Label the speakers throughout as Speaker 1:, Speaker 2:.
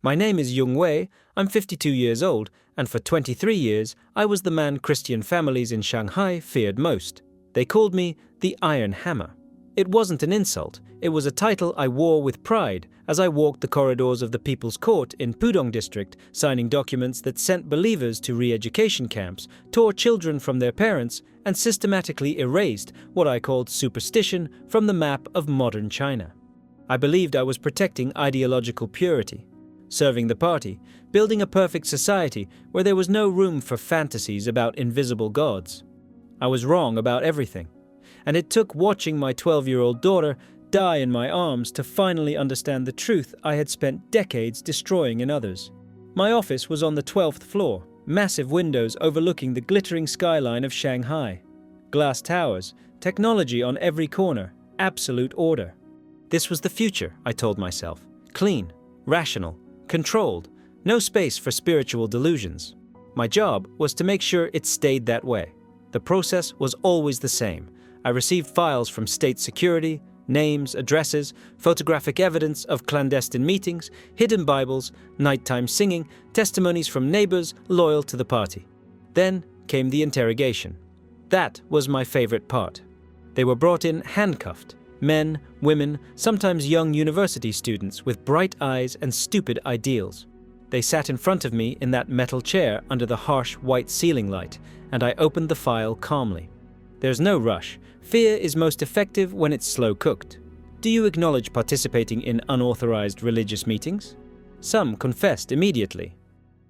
Speaker 1: My name is Yung Wei, I'm 52 years old, and for 23 years I was the man Christian families in Shanghai feared most. They called me the Iron Hammer. It wasn't an insult, it was a title I wore with pride as I walked the corridors of the People's Court in Pudong District, signing documents that sent believers to re-education camps, tore children from their parents, and systematically erased what I called superstition from the map of modern China. I believed I was protecting ideological purity, serving the party, building a perfect society where there was no room for fantasies about invisible gods. I was wrong about everything, and it took watching my 12-year-old daughter die in my arms to finally understand the truth I had spent decades destroying in others. My office was on the 12th floor, massive windows overlooking the glittering skyline of Shanghai. Glass towers, technology on every corner, absolute order. This was the future, I told myself. Clean, rational, controlled, no space for spiritual delusions. My job was to make sure it stayed that way. The process was always the same. I received files from state security, names, addresses, photographic evidence of clandestine meetings, hidden Bibles, nighttime singing, testimonies from neighbors loyal to the party. Then came the interrogation. That was my favorite part. They were brought in handcuffed. Men, women, sometimes young university students with bright eyes and stupid ideals. They sat in front of me in that metal chair under the harsh white ceiling light, and I opened the file calmly. There's no rush. Fear is most effective when it's slow-cooked. Do you acknowledge participating in unauthorized religious meetings? Some confessed immediately.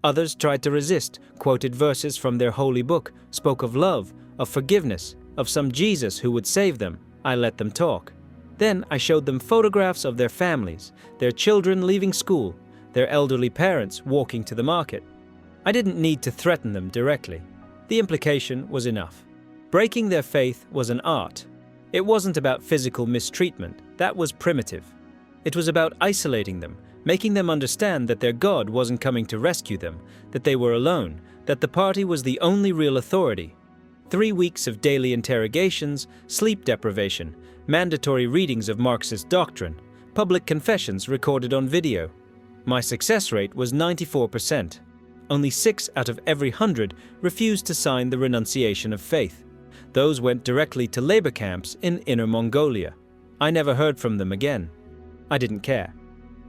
Speaker 1: Others tried to resist, quoted verses from their holy book, spoke of love, of forgiveness, of some Jesus who would save them. I let them talk. Then I showed them photographs of their families, their children leaving school, their elderly parents walking to the market. I didn't need to threaten them directly. The implication was enough. Breaking their faith was an art. It wasn't about physical mistreatment. That was primitive. It was about isolating them, making them understand that their God wasn't coming to rescue them, that they were alone, that the party was the only real authority. 3 weeks of daily interrogations, sleep deprivation, mandatory readings of Marxist doctrine, public confessions recorded on video. My success rate was 94%. Only 6 out of every 100 refused to sign the renunciation of faith. Those went directly to labor camps in Inner Mongolia. I never heard from them again. I didn't care.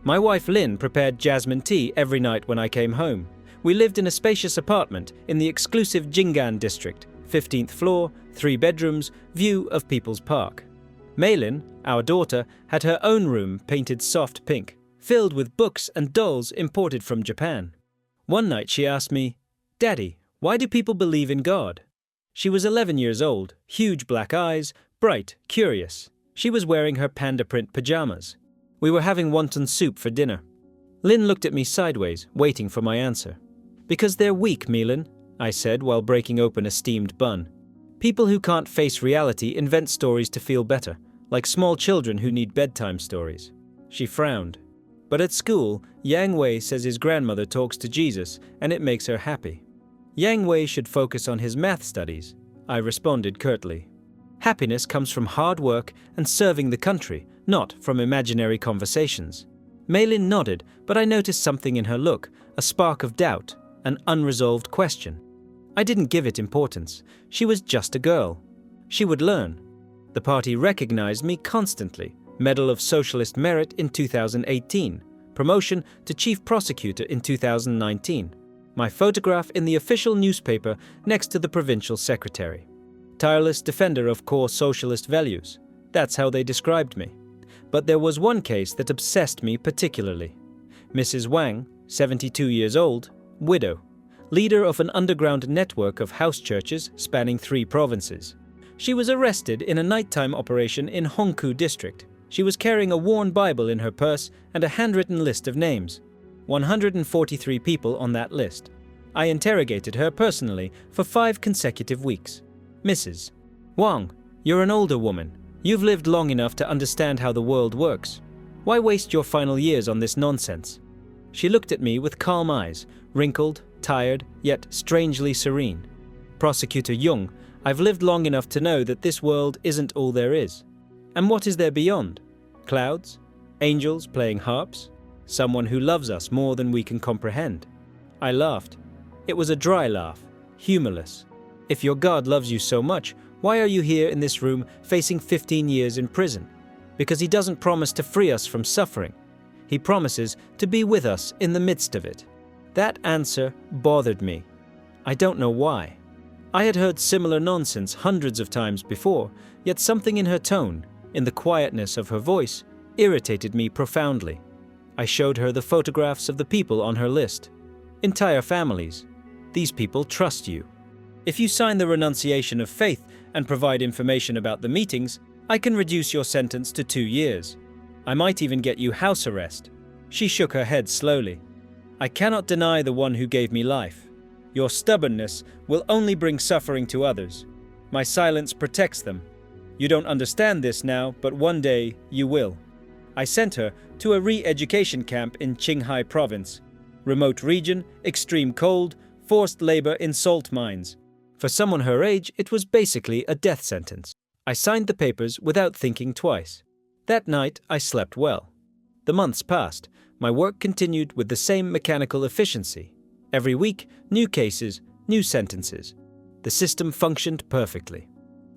Speaker 1: My wife Lynn prepared jasmine tea every night when I came home. We lived in a spacious apartment in the exclusive Jinggan district, 15th floor, 3 bedrooms, view of People's Park. Maylin, our daughter, had her own room painted soft pink, filled with books and dolls imported from Japan. One night she asked me, "Daddy, why do people believe in God?" She was 11 years old, huge black eyes, bright, curious. She was wearing her panda print pajamas. We were having wonton soup for dinner. Lynn looked at me sideways, waiting for my answer. "Because they're weak, Maylin," I said while breaking open a steamed bun. "People who can't face reality invent stories to feel better, like small children who need bedtime stories." She frowned. But at school, Yang Wei says his grandmother talks to Jesus and it makes her happy. Yang Wei should focus on his math studies, I responded curtly. Happiness comes from hard work and serving the country, not from imaginary conversations. Maylin nodded, but I noticed something in her look, a spark of doubt, an unresolved question. I didn't give it importance. She was just a girl. She would learn. The party recognized me constantly. Medal of Socialist Merit in 2018. Promotion to Chief Prosecutor in 2019. My photograph in the official newspaper next to the provincial secretary. Tireless defender of core socialist values. That's how they described me. But there was one case that obsessed me particularly. Mrs. Wang, 72 years old, widow, leader of an underground network of house churches spanning 3 provinces. She was arrested in a nighttime operation in Hongkou district. She was carrying a worn Bible in her purse and a handwritten list of names. 143 people on that list. I interrogated her personally for 5 consecutive weeks. "Mrs. Wang, you're an older woman. You've lived long enough to understand how the world works. Why waste your final years on this nonsense?" She looked at me with calm eyes, wrinkled, tired, yet strangely serene. "Prosecutor Jung, I've lived long enough to know that this world isn't all there is. And what is there beyond? Clouds? Angels playing harps? someone who loves us more than we can comprehend. I laughed. It was a dry laugh, humorless. If your God loves you so much, why are you here in this room facing 15 years in prison? Because he doesn't promise to free us from suffering. He promises to be with us in the midst of it. That answer bothered me. I don't know why. I had heard similar nonsense hundreds of times before, yet something in her tone, in the quietness of her voice, irritated me profoundly. I showed her the photographs of the people on her list. Entire families. These people trust you. If you sign the renunciation of faith and provide information about the meetings, I can reduce your sentence to 2 years. I might even get you house arrest. She shook her head slowly. I cannot deny the one who gave me life. Your stubbornness will only bring suffering to others. My silence protects them. You don't understand this now, but one day you will. I sent her to a re-education camp in Qinghai province. Remote region, extreme cold, forced labor in salt mines. For someone her age, it was basically a death sentence. I signed the papers without thinking twice. That night, I slept well. The months passed. My work continued with the same mechanical efficiency. Every week, new cases, new sentences. The system functioned perfectly.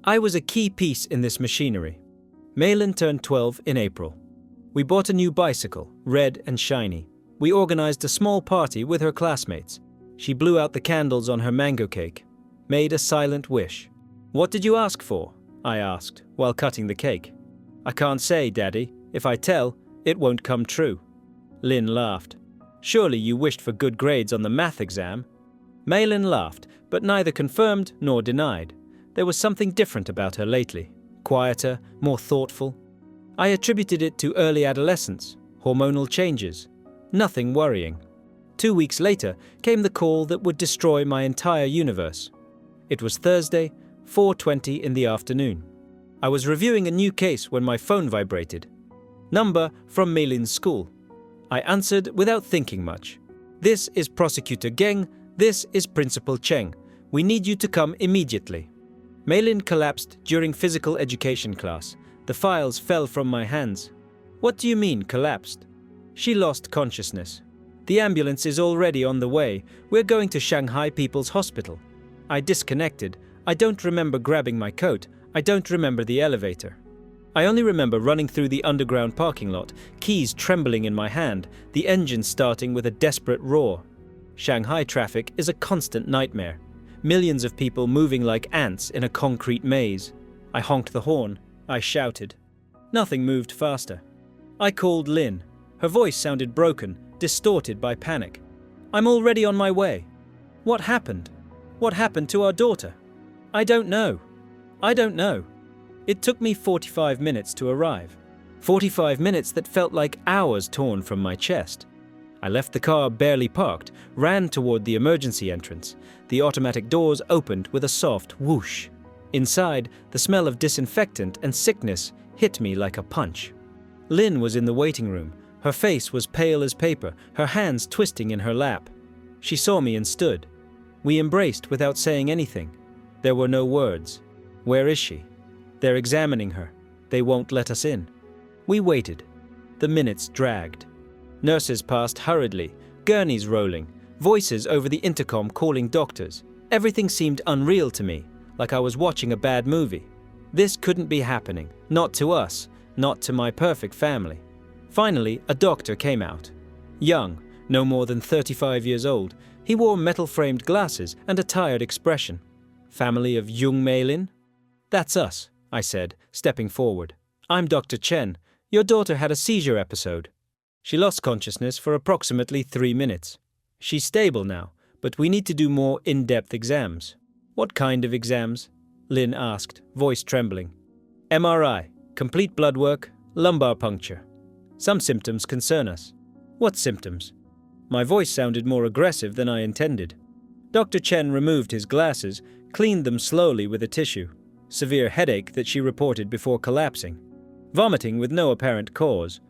Speaker 1: I was a key piece in this machinery. Maylin turned 12 in April. We bought a new bicycle, red and shiny. We organized a small party with her classmates. She blew out the candles on her mango cake, made a silent wish. "What did you ask for?" I asked, while cutting the cake. "I can't say, Daddy. If I tell, it won't come true." Lynn laughed. "Surely you wished for good grades on the math exam?" Maylin laughed, but neither confirmed nor denied. There was something different about her lately. Quieter, more thoughtful. I attributed it to early adolescence, hormonal changes. Nothing worrying. 2 weeks later came the call that would destroy my entire universe. It was Thursday, 4:20 in the afternoon. I was reviewing a new case when my phone vibrated. Number from Meilin's school. I answered without thinking much. "This is Prosecutor Geng. This is Principal Cheng. We need you to come immediately." Meilin collapsed during physical education class. The files fell from my hands. "What do you mean, collapsed?" She lost consciousness. "The ambulance is already on the way. We're going to Shanghai People's Hospital." I disconnected. I don't remember grabbing my coat. I don't remember the elevator. I only remember running through the underground parking lot, keys trembling in my hand, the engine starting with a desperate roar. Shanghai traffic is a constant nightmare. Millions of people moving like ants in a concrete maze. I honked the horn. I shouted. Nothing moved faster. I called Lynn. Her voice sounded broken, distorted by panic. "I'm already on my way." "What happened? What happened to our daughter?" "I don't know. I don't know." It took me 45 minutes to arrive. 45 minutes that felt like hours torn from my chest. I left the car barely parked, ran toward the emergency entrance. The automatic doors opened with a soft whoosh. Inside, the smell of disinfectant and sickness hit me like a punch. Lynn was in the waiting room. Her face was pale as paper, her hands twisting in her lap. She saw me and stood. We embraced without saying anything. There were no words. "Where is she?" "They're examining her. They won't let us in." We waited. The minutes dragged. Nurses passed hurriedly, gurneys rolling, voices over the intercom calling doctors. Everything seemed unreal to me, like I was watching a bad movie. This couldn't be happening, not to us, not to my perfect family. Finally, a doctor came out. Young, no more than 35 years old, he wore metal-framed glasses and a tired expression. "Family of Jung Meilin?" "That's us," I said, stepping forward. "I'm Dr. Chen. Your daughter had a seizure episode." She lost consciousness for approximately 3 minutes. "She's stable now, but we need to do more in-depth exams." "What kind of exams?" Lynn asked, voice trembling. "MRI, complete blood work, lumbar puncture. Some symptoms concern us." "What symptoms?" My voice sounded more aggressive than I intended. Dr. Chen removed his glasses, cleaned them slowly with a tissue. Severe headache that she reported before collapsing. Vomiting with no apparent cause.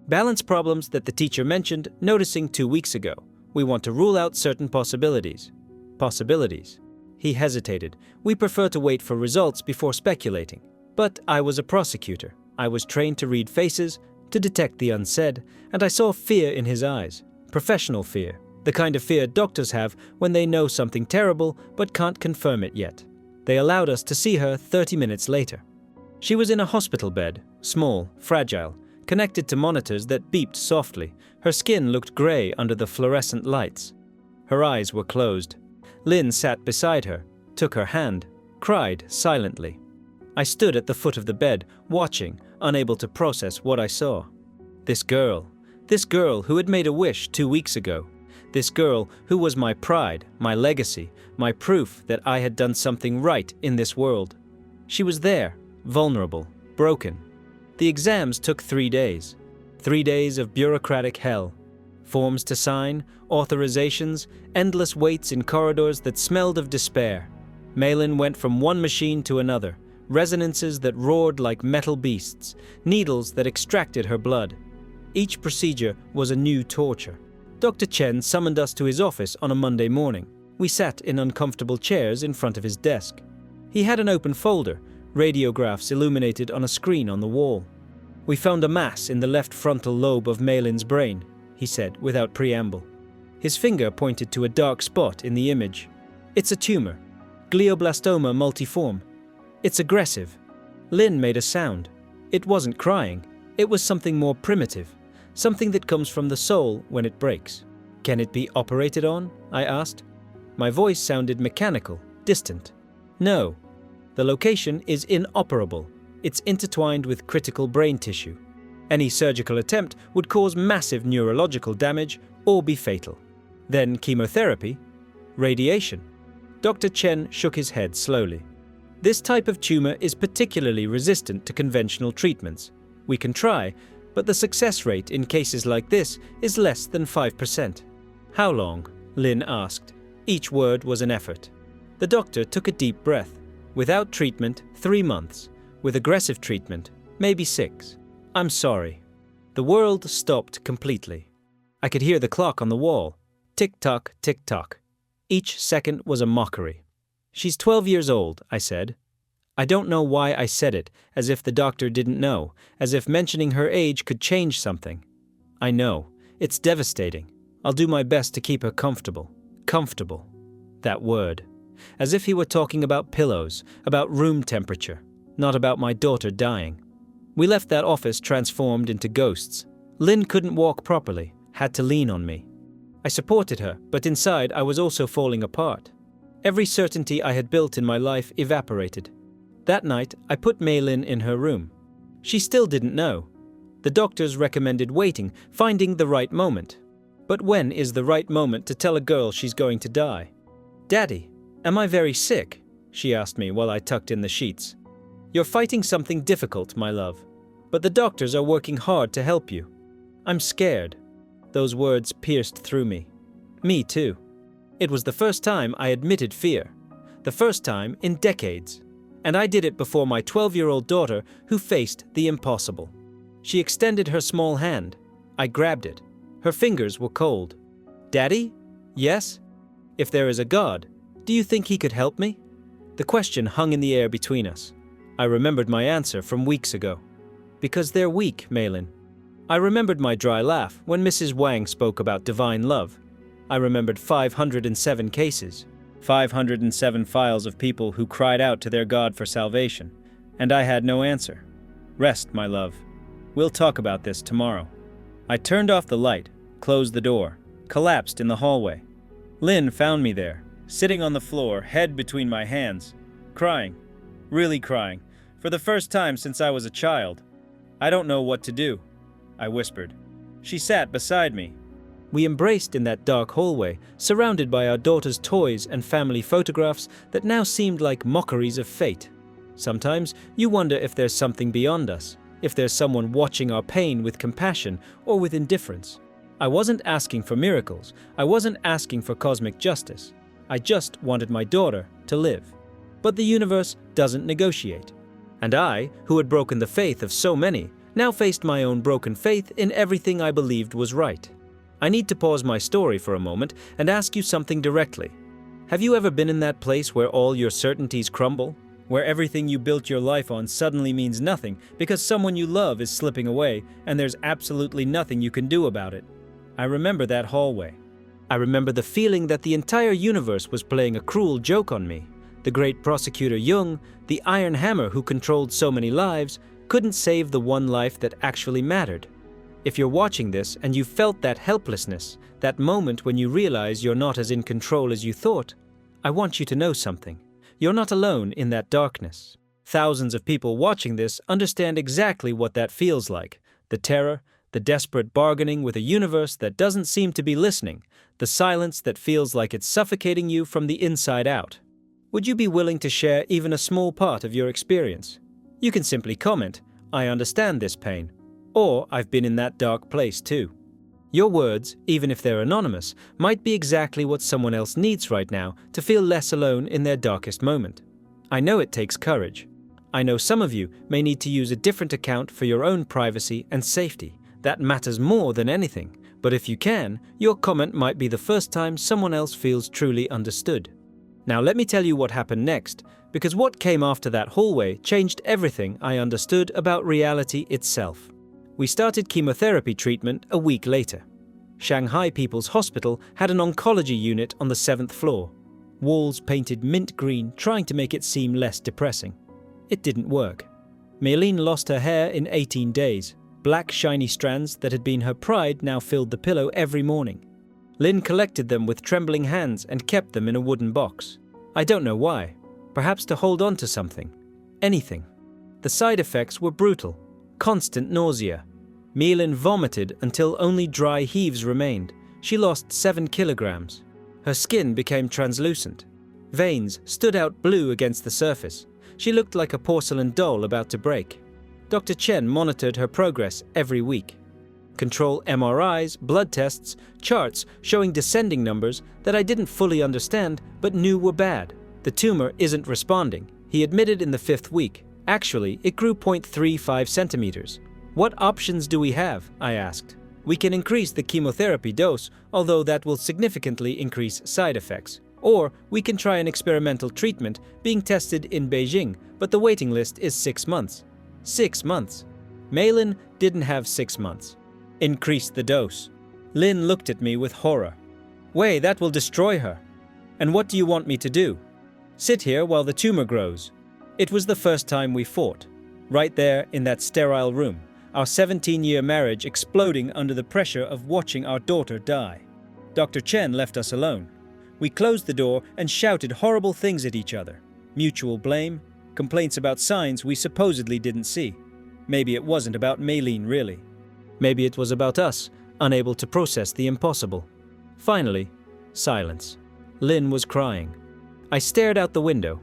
Speaker 1: Balance problems that the teacher mentioned, noticing 2 weeks ago. We want to rule out certain possibilities. Possibilities. He hesitated. We prefer to wait for results before speculating. But I was a prosecutor. I was trained to read faces, to detect the unsaid, and I saw fear in his eyes. Professional fear. The kind of fear doctors have when they know something terrible but can't confirm it yet. They allowed us to see her 30 minutes later. She was in a hospital bed, small, fragile, connected to monitors that beeped softly. Her skin looked grey under the fluorescent lights. Her eyes were closed. Lynn sat beside her, took her hand, cried silently. I stood at the foot of the bed, watching, unable to process what I saw. This girl who had made a wish 2 weeks ago. This girl who was my pride, my legacy, my proof that I had done something right in this world. She was there, vulnerable, broken. The exams took 3 days. 3 days of bureaucratic hell. Forms to sign, authorizations, endless waits in corridors that smelled of despair. Malin went from one machine to another, resonances that roared like metal beasts, needles that extracted her blood. Each procedure was a new torture. Dr. Chen summoned us to his office on a Monday morning. We sat in uncomfortable chairs in front of his desk. He had an open folder, radiographs illuminated on a screen on the wall. "We found a mass in the left frontal lobe of Malin's brain," he said without preamble. His finger pointed to a dark spot in the image. "It's a tumor, glioblastoma multiforme. It's aggressive." Lynn made a sound. It wasn't crying. It was something more primitive, something that comes from the soul when it breaks. "Can it be operated on?" I asked. My voice sounded mechanical, distant. "No. The location is inoperable. It's intertwined with critical brain tissue. Any surgical attempt would cause massive neurological damage or be fatal. Then chemotherapy, radiation." Dr. Chen shook his head slowly. "This type of tumor is particularly resistant to conventional treatments. We can try, but the success rate in cases like this is less than 5%. "How long?" Lynn asked. Each word was an effort. The doctor took a deep breath. "Without treatment, 3 months. With aggressive treatment, maybe 6. "I'm sorry." The world stopped completely. I could hear the clock on the wall. Tick-tock, tick-tock. Each second was a mockery. "She's 12 years old," I said. I don't know why I said it, as if the doctor didn't know, as if mentioning her age could change something. "I know. It's devastating. I'll do my best to keep her comfortable." Comfortable. That word. As if he were talking about pillows, about room temperature, not about my daughter dying. We left that office transformed into ghosts. Lynn couldn't walk properly, had to lean on me. I supported her, but inside I was also falling apart. Every certainty I had built in my life evaporated. That night, I put Malin in her room. She still didn't know. The doctors recommended waiting, finding the right moment. But when is the right moment to tell a girl she's going to die? "Daddy, am I very sick?" she asked me while I tucked in the sheets. "You're fighting something difficult, my love. But the doctors are working hard to help you." "I'm scared." Those words pierced through me. Me too. It was the first time I admitted fear. The first time in decades. And I did it before my 12-year-old daughter, who faced the impossible. She extended her small hand. I grabbed it. Her fingers were cold. "Daddy? Yes? If there is a God, do you think he could help me?" The question hung in the air between us. I remembered my answer from weeks ago. "Because they're weak, Malin." I remembered my dry laugh when Mrs. Wang spoke about divine love. I remembered 507 cases. 507 files of people who cried out to their God for salvation, and I had no answer. "Rest, my love. We'll talk about this tomorrow." I turned off the light, closed the door, collapsed in the hallway. Lynn found me there, sitting on the floor, head between my hands, crying, really crying, for the first time since I was a child. "I don't know what to do," I whispered. She sat beside me. We embraced in that dark hallway, surrounded by our daughter's toys and family photographs that now seemed like mockeries of fate. Sometimes you wonder if there's something beyond us, if there's someone watching our pain with compassion or with indifference. I wasn't asking for miracles. I wasn't asking for cosmic justice. I just wanted my daughter to live. But the universe doesn't negotiate. And I, who had broken the faith of so many, now faced my own broken faith in everything I believed was right. I need to pause my story for a moment and ask you something directly. Have you ever been in that place where all your certainties crumble? where everything you built your life on suddenly means nothing because someone you love is slipping away and there's absolutely nothing you can do about it. I remember that hallway. I remember the feeling that the entire universe was playing a cruel joke on me. The great prosecutor Jung, the iron hammer who controlled so many lives, couldn't save the one life that actually mattered. If you're watching this and you felt that helplessness, that moment when you realize you're not as in control as you thought, I want you to know something. You're not alone in that darkness. Thousands of people watching this understand exactly what that feels like. The terror, the desperate bargaining with a universe that doesn't seem to be listening, the silence that feels like it's suffocating you from the inside out. Would you be willing to share even a small part of your experience? You can simply comment, "I understand this pain," or "I've been in that dark place too." Your words, even if they're anonymous, might be exactly what someone else needs right now to feel less alone in their darkest moment. I know it takes courage. I know some of you may need to use a different account for your own privacy and safety. That matters more than anything, but if you can, your comment might be the first time someone else feels truly understood. Now let me tell you what happened next, because what came after that hallway changed everything I understood about reality itself. We started chemotherapy treatment a week later. Shanghai People's Hospital had an oncology unit on the 7th floor. Walls painted mint green, trying to make it seem less depressing. It didn't work. Maylene lost her hair in 18 days. Black shiny strands that had been her pride now filled the pillow every morning. Lynn collected them with trembling hands and kept them in a wooden box. I don't know why. Perhaps to hold on to something. Anything. The side effects were brutal. Constant nausea. Maylene vomited until only dry heaves remained. She lost 7 kilograms. Her skin became translucent. Veins stood out blue against the surface. She looked like a porcelain doll about to break. Dr. Chen monitored her progress every week. Control MRIs, blood tests, charts showing descending numbers that I didn't fully understand but knew were bad. The tumor isn't responding, he admitted in the 5th week. Actually, it grew 0.35 centimeters. What options do we have? I asked. We can increase the chemotherapy dose, although that will significantly increase side effects. Or we can try an experimental treatment being tested in Beijing, but the waiting list is 6 months. 6 months. Maylene didn't have 6 months. Increase the dose. Lynn looked at me with horror. Wei, that will destroy her. And what do you want me to do? Sit here while the tumor grows. It was the first time we fought. Right there in that sterile room, our 17-year marriage exploding under the pressure of watching our daughter die. Dr. Chen left us alone. We closed the door and shouted horrible things at each other. Mutual blame, complaints about signs we supposedly didn't see. Maybe it wasn't about Maylene really. Maybe it was about us, unable to process the impossible. Finally, silence. Lynn was crying. I stared out the window.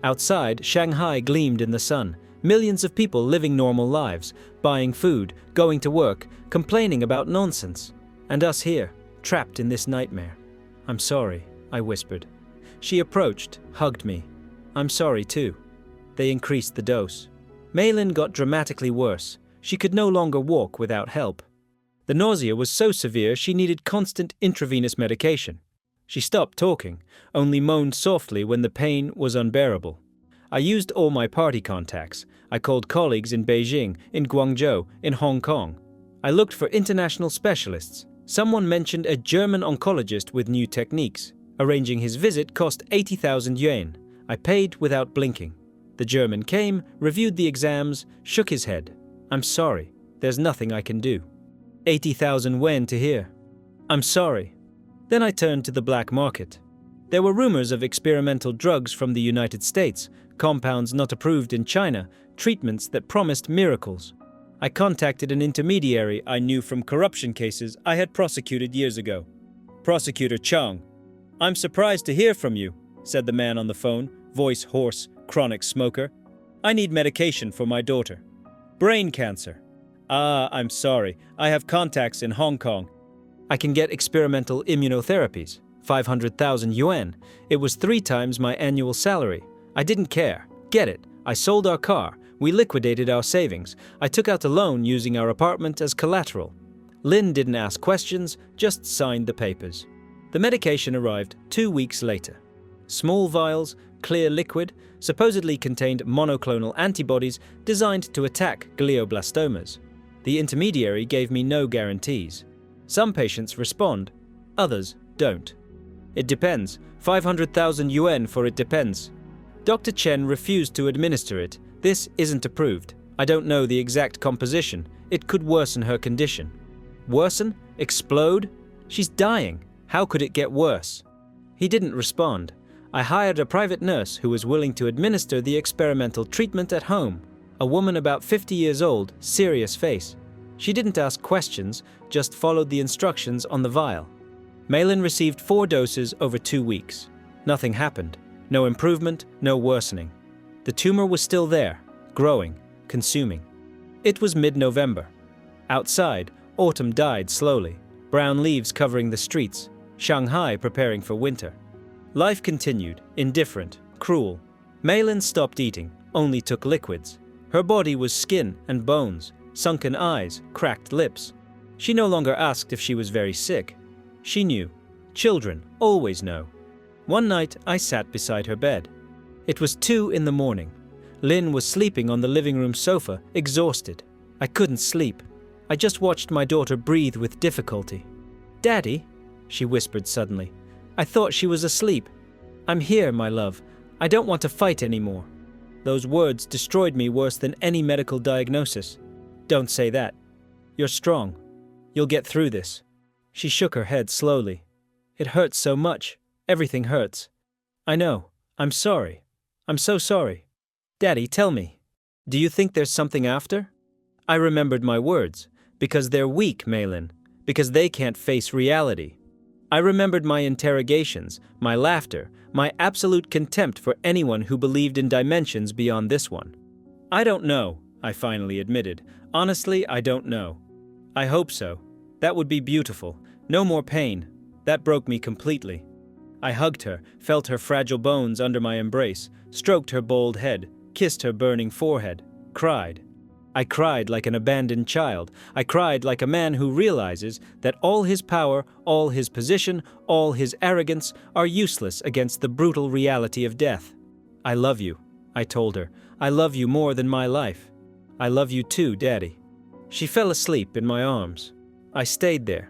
Speaker 1: Outside, Shanghai gleamed in the sun. Millions of people living normal lives, buying food, going to work, complaining about nonsense. And us here, trapped in this nightmare. I'm sorry, I whispered. She approached, hugged me. I'm sorry too. They increased the dose. Maylene got dramatically worse. She could no longer walk without help. The nausea was so severe she needed constant intravenous medication. She stopped talking, only moaned softly when the pain was unbearable. I used all my party contacts. I called colleagues in Beijing, in Guangzhou, in Hong Kong. I looked for international specialists. Someone mentioned a German oncologist with new techniques. Arranging his visit cost 80,000 yuan. I paid without blinking. The German came, reviewed the exams, shook his head. I'm sorry, there's nothing I can do. 80,000 yuan to hear. I'm sorry. Then I turned to the black market. There were rumors of experimental drugs from the United States, compounds not approved in China, treatments that promised miracles. I contacted an intermediary I knew from corruption cases I had prosecuted years ago. Prosecutor Chang. I'm surprised to hear from you, said the man on the phone, voice hoarse, chronic smoker. I need medication for my daughter. Brain cancer. Ah, I'm sorry. I have contacts in Hong Kong. I can get experimental immunotherapies. 500,000 yuan. It was 3 times my annual salary. I didn't care. Get it. I sold our car. We liquidated our savings. I took out a loan using our apartment as collateral. Lynn didn't ask questions, just signed the papers. The medication arrived 2 weeks later. Small vials, clear liquid, supposedly contained monoclonal antibodies designed to attack glioblastomas. The intermediary gave me no guarantees. Some patients respond, others don't. It depends. 500,000 yuan for it depends. Dr. Chen refused to administer it. This isn't approved. I don't know the exact composition. It could worsen her condition. Worsen? Explode? She's dying. How could it get worse? He didn't respond. I hired a private nurse who was willing to administer the experimental treatment at home. A woman about 50 years old, serious face. She didn't ask questions, just followed the instructions on the vial. Malin received 4 doses over 2 weeks. Nothing happened. No improvement, no worsening. The tumor was still there, growing, consuming. It was mid-November. Outside, autumn died slowly, brown leaves covering the streets, Shanghai preparing for winter. Life continued, indifferent, cruel. Malin stopped eating, only took liquids. Her body was skin and bones, sunken eyes, cracked lips. She no longer asked if she was very sick. She knew. Children always know. One night, I sat beside her bed. It was 2 in the morning. Lin was sleeping on the living room sofa, exhausted. I couldn't sleep. I just watched my daughter breathe with difficulty. "Daddy," she whispered suddenly. I thought she was asleep. "I'm here, my love. I don't want to fight anymore." Those words destroyed me worse than any medical diagnosis. "Don't say that. You're strong. You'll get through this." She shook her head slowly. "It hurts so much. Everything hurts." "I know. I'm sorry. I'm so sorry." "Daddy, tell me. Do you think there's something after?" I remembered my words. Because they're weak, Malin. Because they can't face reality. I remembered my interrogations, my laughter, my absolute contempt for anyone who believed in dimensions beyond this one. "I don't know," I finally admitted. "Honestly, I don't know. I hope so. That would be beautiful. No more pain. That broke me completely." I hugged her, felt her fragile bones under my embrace, stroked her bald head, kissed her burning forehead, cried. I cried like an abandoned child. I cried like a man who realizes that all his power, all his position, all his arrogance are useless against the brutal reality of death. "I love you," I told her. "I love you more than my life. I love you too, Daddy." She fell asleep in my arms. I stayed there,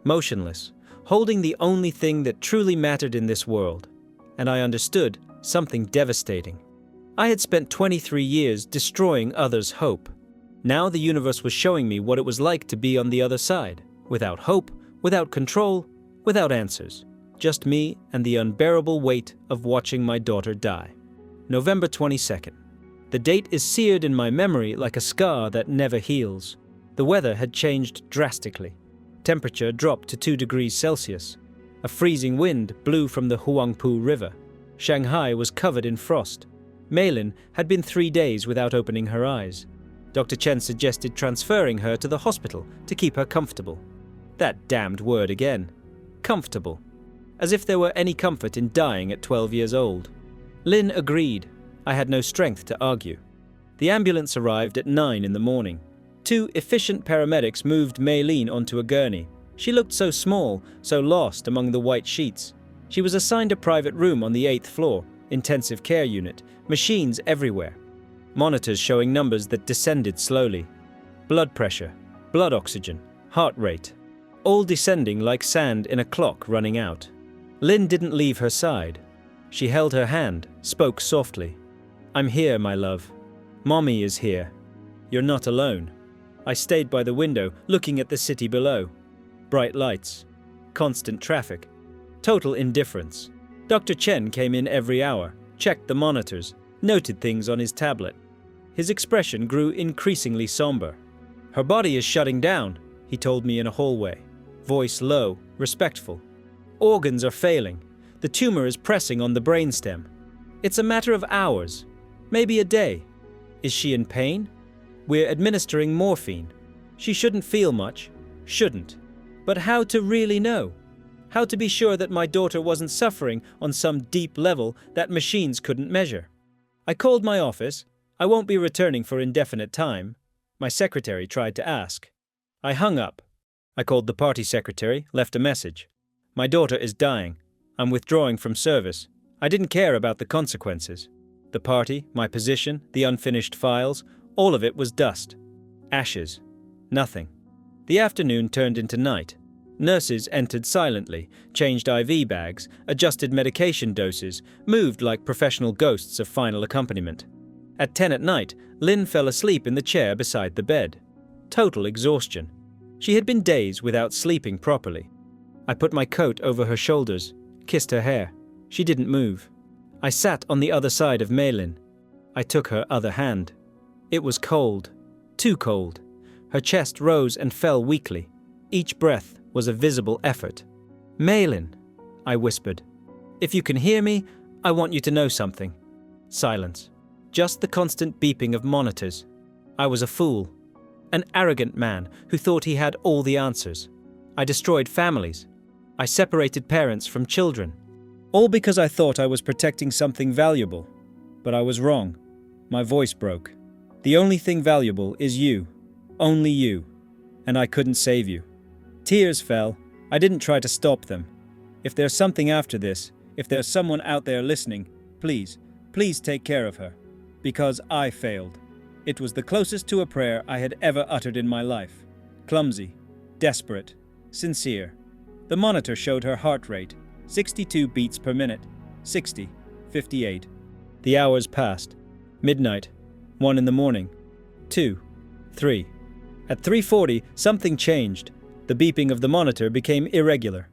Speaker 1: motionless, holding the only thing that truly mattered in this world. And I understood something devastating. I had spent 23 years destroying others' hope. Now the universe was showing me what it was like to be on the other side, without hope, without control, without answers. Just me and the unbearable weight of watching my daughter die. November 22nd. The date is seared in my memory like a scar that never heals. The weather had changed drastically. Temperature dropped to 2 degrees Celsius. A freezing wind blew from the Huangpu River. Shanghai was covered in frost. Malin had been 3 days without opening her eyes. Dr. Chen suggested transferring her to the hospital to keep her comfortable. That damned word again. Comfortable. As if there were any comfort in dying at 12 years old. Lin agreed. I had no strength to argue. The ambulance arrived at 9 in the morning. 2 efficient paramedics moved Maylene onto a gurney. She looked so small, so lost among the white sheets. She was assigned a private room on the 8th floor, intensive care unit, machines everywhere. Monitors showing numbers that descended slowly. Blood pressure, blood oxygen, heart rate. All descending like sand in a clock running out. Lin didn't leave her side. She held her hand, spoke softly. "I'm here, my love. Mommy is here. You're not alone." I stayed by the window, looking at the city below. Bright lights. Constant traffic. Total indifference. Dr. Chen came in every hour, checked the monitors, noted things on his tablet. His expression grew increasingly somber. "Her body is shutting down," he told me in a hallway. Voice low, respectful. "Organs are failing. The tumor is pressing on the brainstem. It's a matter of hours, maybe a day. Is she in pain? We're administering morphine. She shouldn't feel much. Shouldn't. But how to really know? How to be sure that my daughter wasn't suffering on some deep level that machines couldn't measure? I called my office. I won't be returning for indefinite time. My secretary tried to ask. I hung up. I called the party secretary, left a message. My daughter is dying. I'm withdrawing from service. I didn't care about the consequences. The party, my position, the unfinished files, all of it was dust. Ashes. Nothing. The afternoon turned into night. Nurses entered silently, changed IV bags, adjusted medication doses, moved like professional ghosts of final accompaniment. At 10 at night, Lynn fell asleep in the chair beside the bed. Total exhaustion. She had been days without sleeping properly. I put my coat over her shoulders, kissed her hair. She didn't move. I sat on the other side of Maylin. I took her other hand. It was cold. Too cold. Her chest rose and fell weakly. Each breath was a visible effort. "Maylin," I whispered. "If you can hear me, I want you to know something." Silence. Just the constant beeping of monitors. I was a fool. An arrogant man who thought he had all the answers. I destroyed families. I separated parents from children. All because I thought I was protecting something valuable. But I was wrong. My voice broke. The only thing valuable is you. Only you. And I couldn't save you. Tears fell. I didn't try to stop them. If there's something after this, if there's someone out there listening, please take care of her. Because I failed. It was the closest to a prayer I had ever uttered in my life. Clumsy, desperate, sincere. The monitor showed her heart rate, 62 beats per minute, 60, 58. The hours passed. Midnight, 1 in the morning, 2, 3. At 3:40, something changed. The beeping of the monitor became irregular.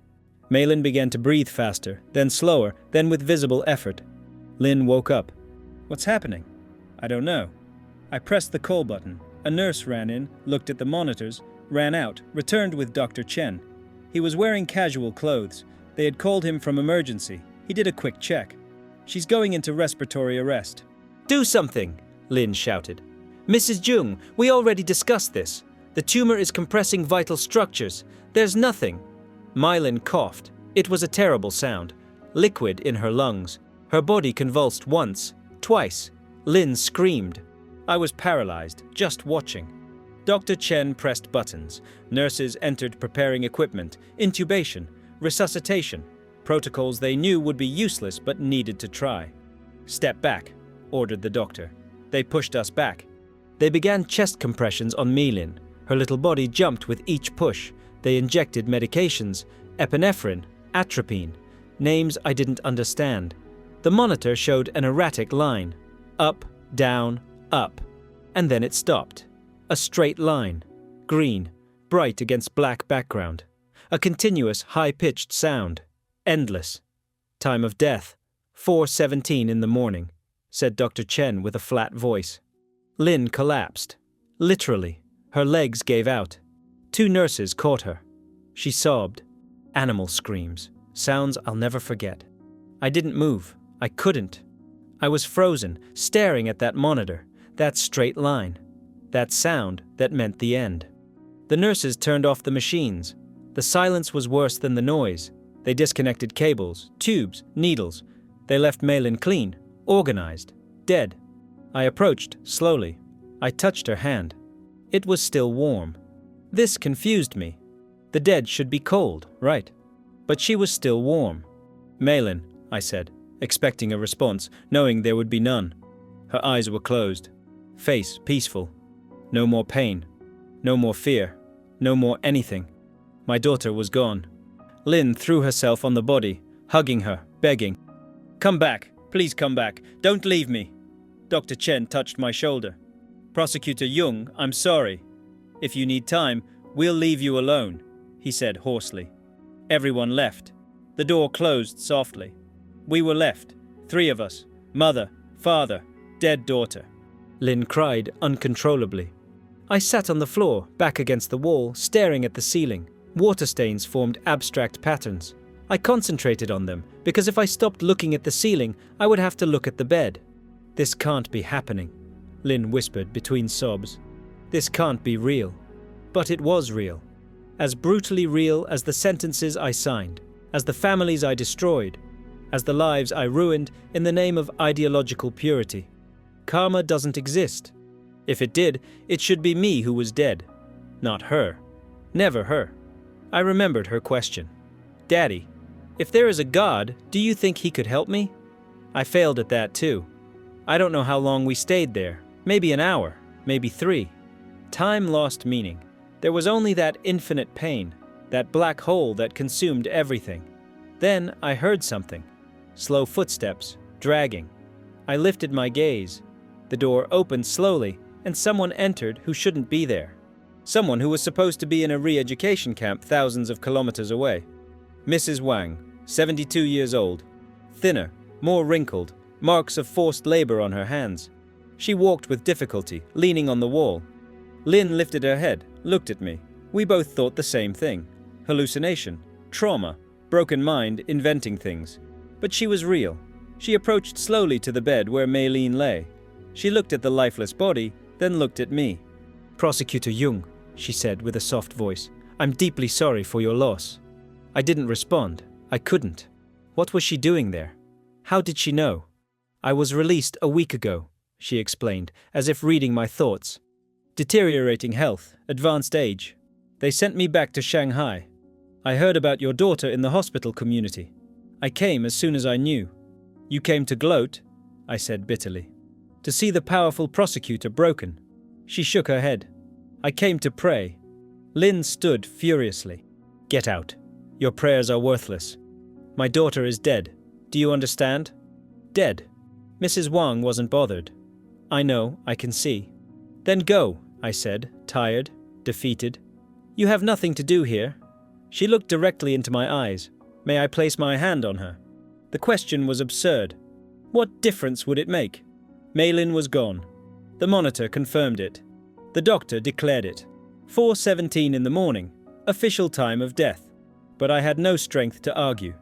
Speaker 1: Maylin began to breathe faster, then slower, then with visible effort. Lynn woke up. "What's happening?" "I don't know." I pressed the call button. A nurse ran in, looked at the monitors, ran out, returned with Dr. Chen. He was wearing casual clothes. They had called him from emergency. He did a quick check. "She's going into respiratory arrest." "Do something!" Lynn shouted. "Mrs. Jung, we already discussed this. The tumor is compressing vital structures. There's nothing." Maylin coughed. It was a terrible sound. Liquid in her lungs. Her body convulsed once, twice. Lynn screamed. I was paralyzed, just watching. Dr. Chen pressed buttons. Nurses entered preparing equipment, intubation, resuscitation, protocols they knew would be useless but needed to try. "Step back," ordered the doctor. They pushed us back. They began chest compressions on Maylin. Her little body jumped with each push. They injected medications, epinephrine, atropine, names I didn't understand. The monitor showed an erratic line. Up, down, up. And then it stopped. A straight line. Green, bright against black background. A continuous, high-pitched sound. Endless. "Time of death, 4:17 in the morning," said Dr. Chen with a flat voice. Lynn collapsed. Literally. Her legs gave out. 2 nurses caught her. She sobbed. Animal screams. Sounds I'll never forget. I didn't move. I couldn't. I was frozen, staring at that monitor, that straight line, that sound that meant the end. The nurses turned off the machines. The silence was worse than the noise. They disconnected cables, tubes, needles. They left Maylin clean, organized, dead. I approached, slowly. I touched her hand. It was still warm. This confused me. The dead should be cold, right? But she was still warm. "Maylin," I said, expecting a response, knowing there would be none. Her eyes were closed. Face peaceful. No more pain. No more fear. No more anything. My daughter was gone. Lynn threw herself on the body, hugging her, begging. "Come back. Please come back. Don't leave me." Dr. Chen touched my shoulder. "Prosecutor Jung, I'm sorry. If you need time, we'll leave you alone," he said hoarsely. Everyone left. The door closed softly. We were left, 3 of us, mother, father, dead daughter. Lynn cried uncontrollably. I sat on the floor, back against the wall, staring at the ceiling. Water stains formed abstract patterns. I concentrated on them, because if I stopped looking at the ceiling, I would have to look at the bed. "This can't be happening," Lynn whispered between sobs. "This can't be real." But it was real. As brutally real as the sentences I signed, as the families I destroyed, as the lives I ruined in the name of ideological purity. Karma doesn't exist. If it did, it should be me who was dead, not her. Never her. I remembered her question. "Daddy, if there is a God, do you think he could help me?" I failed at that too. I don't know how long we stayed there. Maybe an hour, maybe 3. Time lost meaning. There was only that infinite pain, that black hole that consumed everything. Then I heard something. Slow footsteps, dragging. I lifted my gaze. The door opened slowly, and someone entered who shouldn't be there. Someone who was supposed to be in a re-education camp thousands of kilometers away. Mrs. Wang, 72 years old. Thinner, more wrinkled, marks of forced labor on her hands. She walked with difficulty, leaning on the wall. Lin lifted her head, looked at me. We both thought the same thing. Hallucination, trauma, broken mind inventing things. But she was real. She approached slowly to the bed where Maylene lay. She looked at the lifeless body, then looked at me. "Prosecutor Jung," she said with a soft voice, "I'm deeply sorry for your loss." I didn't respond. I couldn't. What was she doing there? How did she know? "I was released a week ago," she explained, as if reading my thoughts. "Deteriorating health, advanced age. They sent me back to Shanghai. I heard about your daughter in the hospital community. I came as soon as I knew." "You came to gloat?" I said bitterly. "To see the powerful prosecutor broken." She shook her head. "I came to pray." Lin stood furiously. "Get out. Your prayers are worthless. My daughter is dead. Do you understand? Dead." Mrs. Wang wasn't bothered. "I know, I can see." "Then go," I said, tired, defeated. "You have nothing to do here." She looked directly into my eyes. May I place my hand on her? The question was absurd. What difference would it make? Maylin was gone. The monitor confirmed it. The doctor declared it. 4:17 in the morning, official time of death. But I had no strength to argue,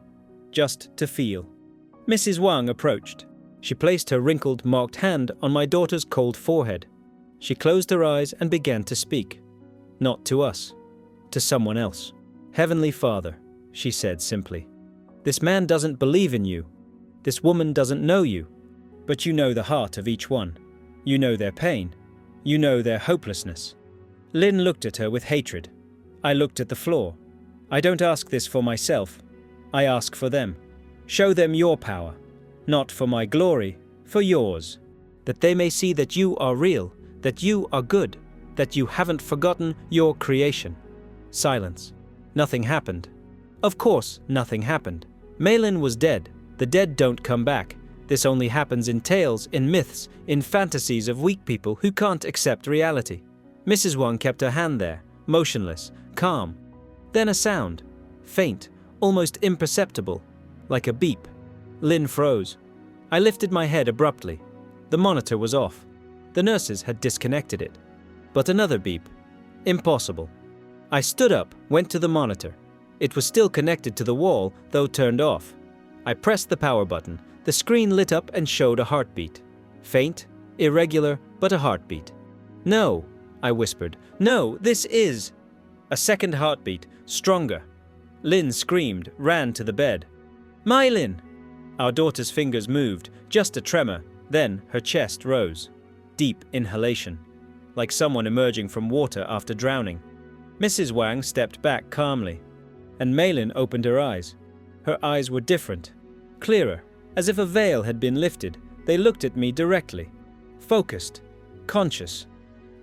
Speaker 1: just to feel. Mrs. Wang approached. She placed her wrinkled, marked hand on my daughter's cold forehead. She closed her eyes and began to speak. Not to us, to someone else. "Heavenly Father," she said simply, "this man doesn't believe in you. This woman doesn't know you. But you know the heart of each one. You know their pain. You know their hopelessness." Lin looked at her with hatred. I looked at the floor. "I don't ask this for myself. I ask for them. Show them your power. Not for my glory, for yours. That they may see that you are real, that you are good, that you haven't forgotten your creation." Silence. Nothing happened. Of course, nothing happened. Maylin was dead. The dead don't come back. This only happens in tales, in myths, in fantasies of weak people who can't accept reality. Mrs. Wang kept her hand there, motionless, calm. Then a sound. Faint, almost imperceptible, like a beep. Lin froze. I lifted my head abruptly. The monitor was off. The nurses had disconnected it. But another beep. Impossible. I stood up, went to the monitor. It was still connected to the wall, though turned off. I pressed the power button. The screen lit up and showed a heartbeat. Faint, irregular, but a heartbeat. "No," I whispered. "No, this is..." A second heartbeat, stronger. Lin screamed, ran to the bed. "Maylin!" Our daughter's fingers moved, just a tremor. Then her chest rose. Deep inhalation, like someone emerging from water after drowning. Mrs. Wang stepped back calmly, and Maylin opened her eyes. Her eyes were different, clearer, as if a veil had been lifted. They looked at me directly, focused, conscious.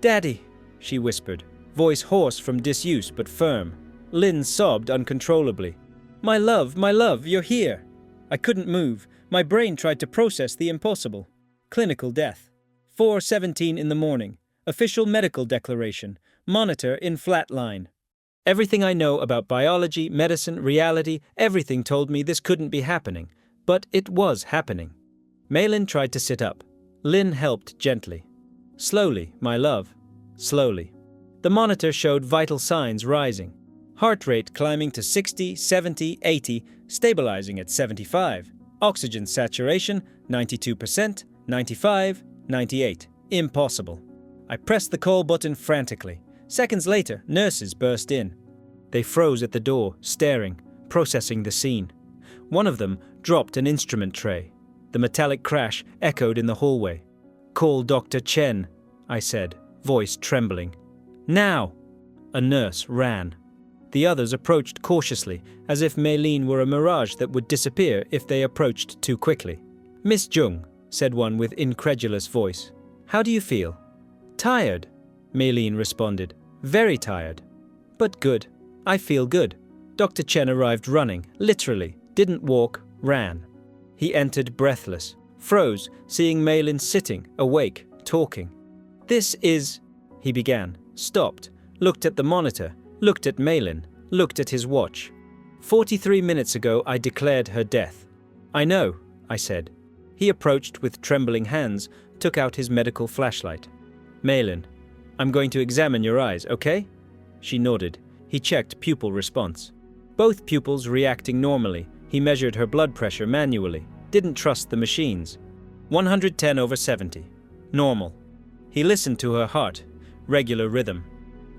Speaker 1: "Daddy," she whispered, voice hoarse from disuse but firm. Lin sobbed uncontrollably. My love, you're here." I couldn't move. My brain tried to process the impossible. Clinical death. 4:17 in the morning. Official medical declaration. Monitor in flat line. Everything I know about biology, medicine, reality, everything told me this couldn't be happening. But it was happening. Maylin tried to sit up. Lin helped gently. "Slowly, my love. Slowly." The monitor showed vital signs rising. Heart rate climbing to 60, 70, 80, stabilizing at 75. Oxygen saturation, 92%, 95, 98. Impossible. I pressed the call button frantically. Seconds later, nurses burst in. They froze at the door, staring, processing the scene. One of them dropped an instrument tray. The metallic crash echoed in the hallway. "Call Dr. Chen," I said, voice trembling. "Now!" A nurse ran. The others approached cautiously, as if Maylin were a mirage that would disappear if they approached too quickly. "Miss Jung," said one with incredulous voice. "How do you feel?" "Tired," Maylene responded. "Very tired. But good. I feel good." Dr. Chen arrived running, literally, didn't walk, ran. He entered breathless, froze, seeing Maylin sitting, awake, talking. "This is," he began, stopped, looked at the monitor, looked at Maylin, looked at his watch. 43 minutes ago I declared her death." "I know," I said. He approached with trembling hands, took out his medical flashlight. "Maylin, I'm going to examine your eyes, okay?" She nodded. He checked pupil response. Both pupils reacting normally. He measured her blood pressure manually. Didn't trust the machines. 110/70. Normal. He listened to her heart. Regular rhythm.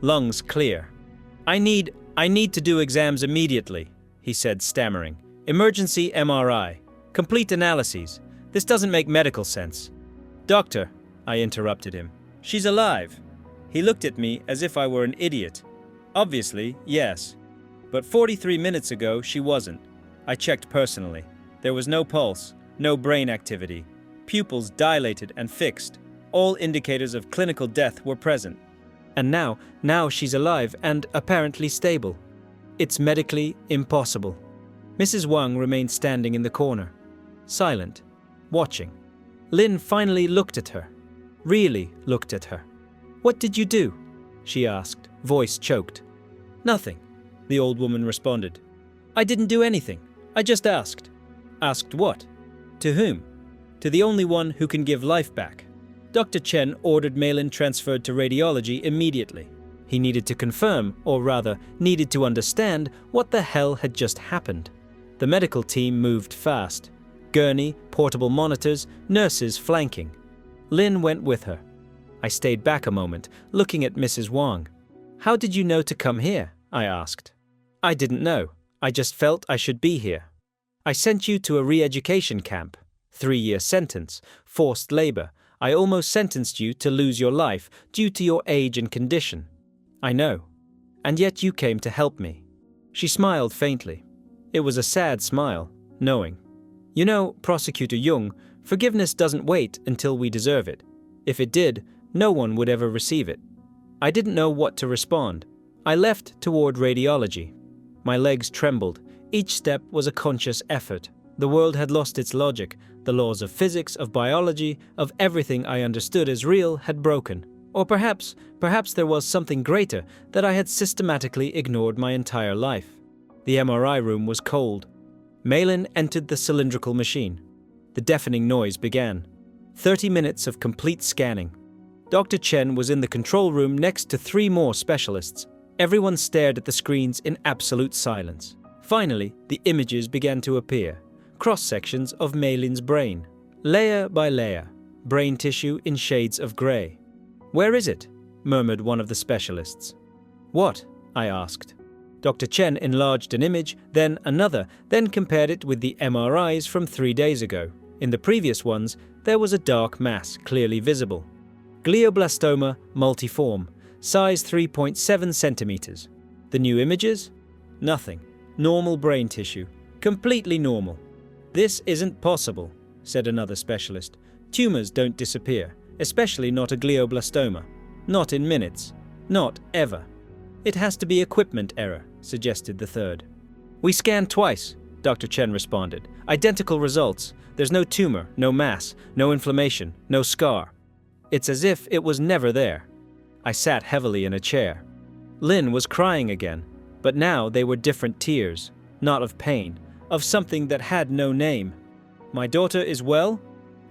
Speaker 1: Lungs clear. I need to do exams immediately," he said, stammering. "Emergency MRI. Complete analyses. This doesn't make medical sense." "Doctor," I interrupted him. "She's alive." He looked at me as if I were an idiot. "Obviously, yes. But 43 minutes ago, she wasn't. I checked personally. There was no pulse, no brain activity. Pupils dilated and fixed. All indicators of clinical death were present. And now she's alive and apparently stable. It's medically impossible." Mrs. Wang remained standing in the corner, silent, watching. Lin finally looked at her. Really looked at her. "What did you do?" she asked, voice choked. "Nothing," the old woman responded. "I didn't do anything. I just asked." "Asked what? To whom?" "To the only one who can give life back." Dr. Chen ordered Maylin transferred to radiology immediately. He needed to confirm, or rather, needed to understand what the hell had just happened. The medical team moved fast. Gurney, portable monitors, nurses flanking. Lin went with her. I stayed back a moment, looking at Mrs. Wang. "How did you know to come here?" I asked. "I didn't know. I just felt I should be here. I sent you to a re-education camp. 3-year sentence, forced labor. I almost sentenced you to lose your life due to your age and condition. I know. And yet you came to help me." She smiled faintly. It was a sad smile, knowing. "You know, Prosecutor Jung, forgiveness doesn't wait until we deserve it. If it did, no one would ever receive it." I didn't know what to respond. I left toward radiology. My legs trembled. Each step was a conscious effort. The world had lost its logic. The laws of physics, of biology, of everything I understood as real had broken. Or perhaps there was something greater that I had systematically ignored my entire life. The MRI room was cold. Maylin entered the cylindrical machine. The deafening noise began. 30 minutes of complete scanning. Dr. Chen was in the control room next to 3 more specialists. Everyone stared at the screens in absolute silence. Finally, the images began to appear. Cross-sections of Maylin's brain. Layer by layer. Brain tissue in shades of grey. "Where is it?" murmured one of the specialists. "What?" I asked. Dr. Chen enlarged an image, then another, then compared it with the MRIs from 3 days ago. In the previous ones, there was a dark mass clearly visible. Glioblastoma multiforme, size 3.7 centimeters. The new images? Nothing. Normal brain tissue. Completely normal. "This isn't possible," said another specialist. "Tumors don't disappear, especially not a glioblastoma. Not in minutes. Not ever." "It has to be equipment error," suggested the third. "We scanned twice," Dr. Chen responded. "Identical results. There's no tumor, no mass, no inflammation, no scar. It's as if it was never there." I sat heavily in a chair. Lin was crying again, but now they were different tears, not of pain, of something that had no name. "My daughter is well?"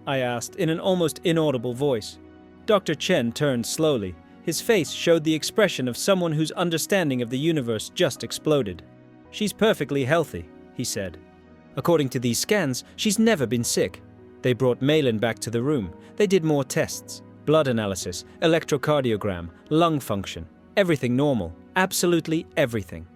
Speaker 1: I asked in an almost inaudible voice. Dr. Chen turned slowly. His face showed the expression of someone whose understanding of the universe just exploded. "She's perfectly healthy," he said. "According to these scans, she's never been sick." They brought Maylin back to the room. They did more tests. Blood analysis, electrocardiogram, lung function. Everything normal. Absolutely everything.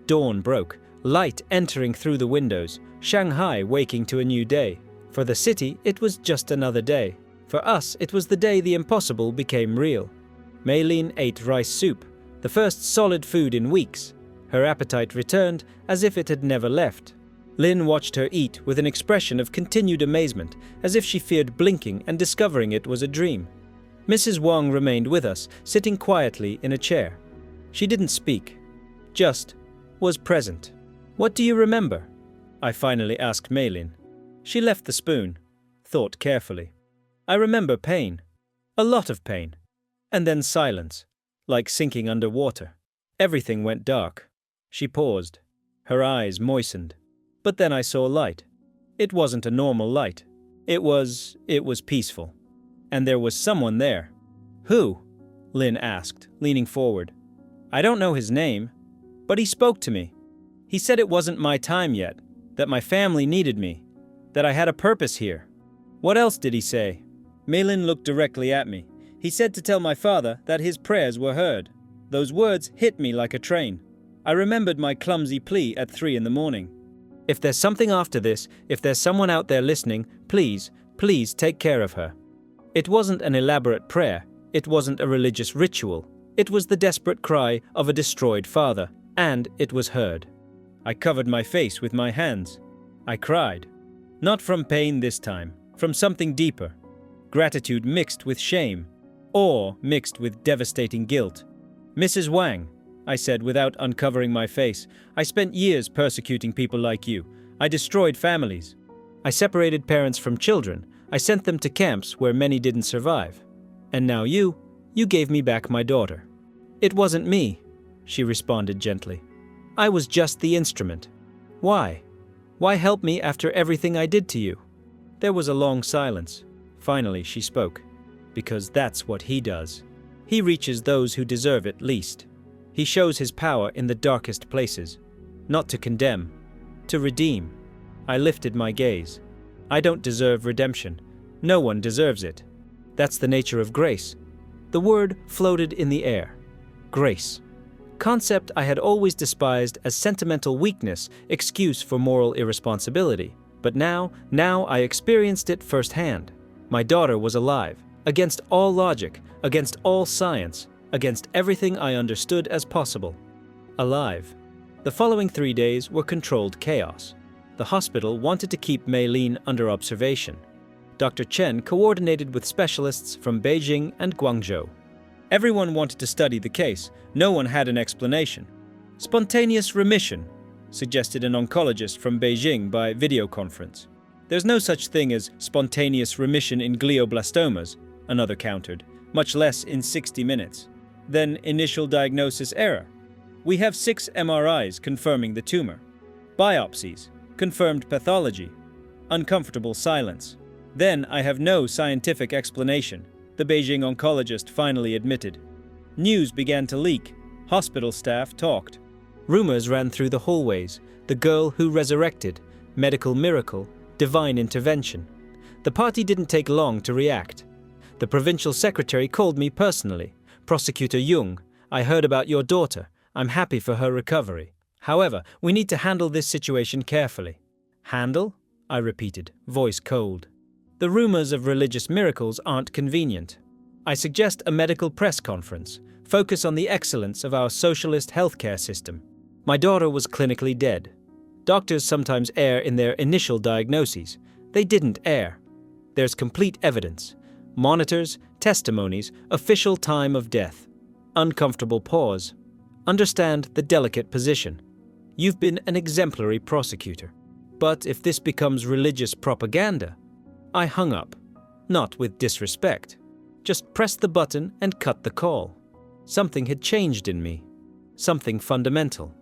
Speaker 1: Dawn broke. Light entering through the windows. Shanghai waking to a new day. For the city, it was just another day. For us, it was the day the impossible became real. Maylin ate rice soup, the first solid food in weeks. Her appetite returned as if it had never left. Lynn watched her eat with an expression of continued amazement, as if she feared blinking and discovering it was a dream. Mrs. Wang remained with us, sitting quietly in a chair. She didn't speak, just was present. "What do you remember?" I finally asked Maylin. She left the spoon, thought carefully. "I remember pain. A lot of pain. And then silence, like sinking under water. Everything went dark." She paused. Her eyes moistened. "But then I saw light. It wasn't a normal light. It was peaceful. And there was someone there." "Who?" Lynn asked, leaning forward. "I don't know his name, but he spoke to me. He said it wasn't my time yet, that my family needed me, that I had a purpose here." "What else did he say?" Maylin looked directly at me. "He said to tell my father that his prayers were heard." Those words hit me like a train. I remembered my clumsy plea at 3 a.m. "If there's something after this, if there's someone out there listening, please take care of her." It wasn't an elaborate prayer. It wasn't a religious ritual. It was the desperate cry of a destroyed father, and it was heard. I covered my face with my hands. I cried. Not from pain this time, from something deeper. Gratitude mixed with shame, awe mixed with devastating guilt. "Mrs. Wang," I said without uncovering my face, "I spent years persecuting people like you. I destroyed families. I separated parents from children. I sent them to camps where many didn't survive. And now you gave me back my daughter." "It wasn't me," she responded gently. "I was just the instrument. Why? Why help me after everything I did to you?" There was a long silence. Finally, she spoke. "Because that's what he does. He reaches those who deserve it least. He shows his power in the darkest places. Not to condemn, to redeem." I lifted my gaze. I don't deserve redemption. No one deserves it. That's the nature of grace. The word floated in the air. Grace. Concept I had always despised as sentimental weakness, excuse for moral irresponsibility. But now I experienced it firsthand. My daughter was alive, against all logic, against all science, against everything I understood as possible. Alive. The following 3 days were controlled chaos. The hospital wanted to keep Maylin under observation. Dr. Chen coordinated with specialists from Beijing and Guangzhou. Everyone wanted to study the case. No one had an explanation. "Spontaneous remission," suggested an oncologist from Beijing by video conference. "There's no such thing as spontaneous remission in glioblastomas," another countered, "much less in 60 minutes. Then initial diagnosis error. We have 6 MRIs confirming the tumor. Biopsies, confirmed pathology. Uncomfortable silence. Then I have no scientific explanation," the Beijing oncologist finally admitted. News began to leak. Hospital staff talked. Rumors ran through the hallways. The girl who resurrected, medical miracle, divine intervention. The party didn't take long to react. The provincial secretary called me personally. "Prosecutor Jung, I heard about your daughter. I'm happy for her recovery. However, we need to handle this situation carefully." "Handle?" I repeated, voice cold. "The rumors of religious miracles aren't convenient. I suggest a medical press conference. Focus on the excellence of our socialist healthcare system. My daughter was clinically dead. Doctors sometimes err in their initial diagnoses. They didn't err. There's complete evidence. Monitors, testimonies, official time of death. Uncomfortable pause. Understand the delicate position. You've been an exemplary prosecutor. But if this becomes religious propaganda..." I hung up. Not with disrespect. Just pressed the button and cut the call. Something had changed in me. Something fundamental.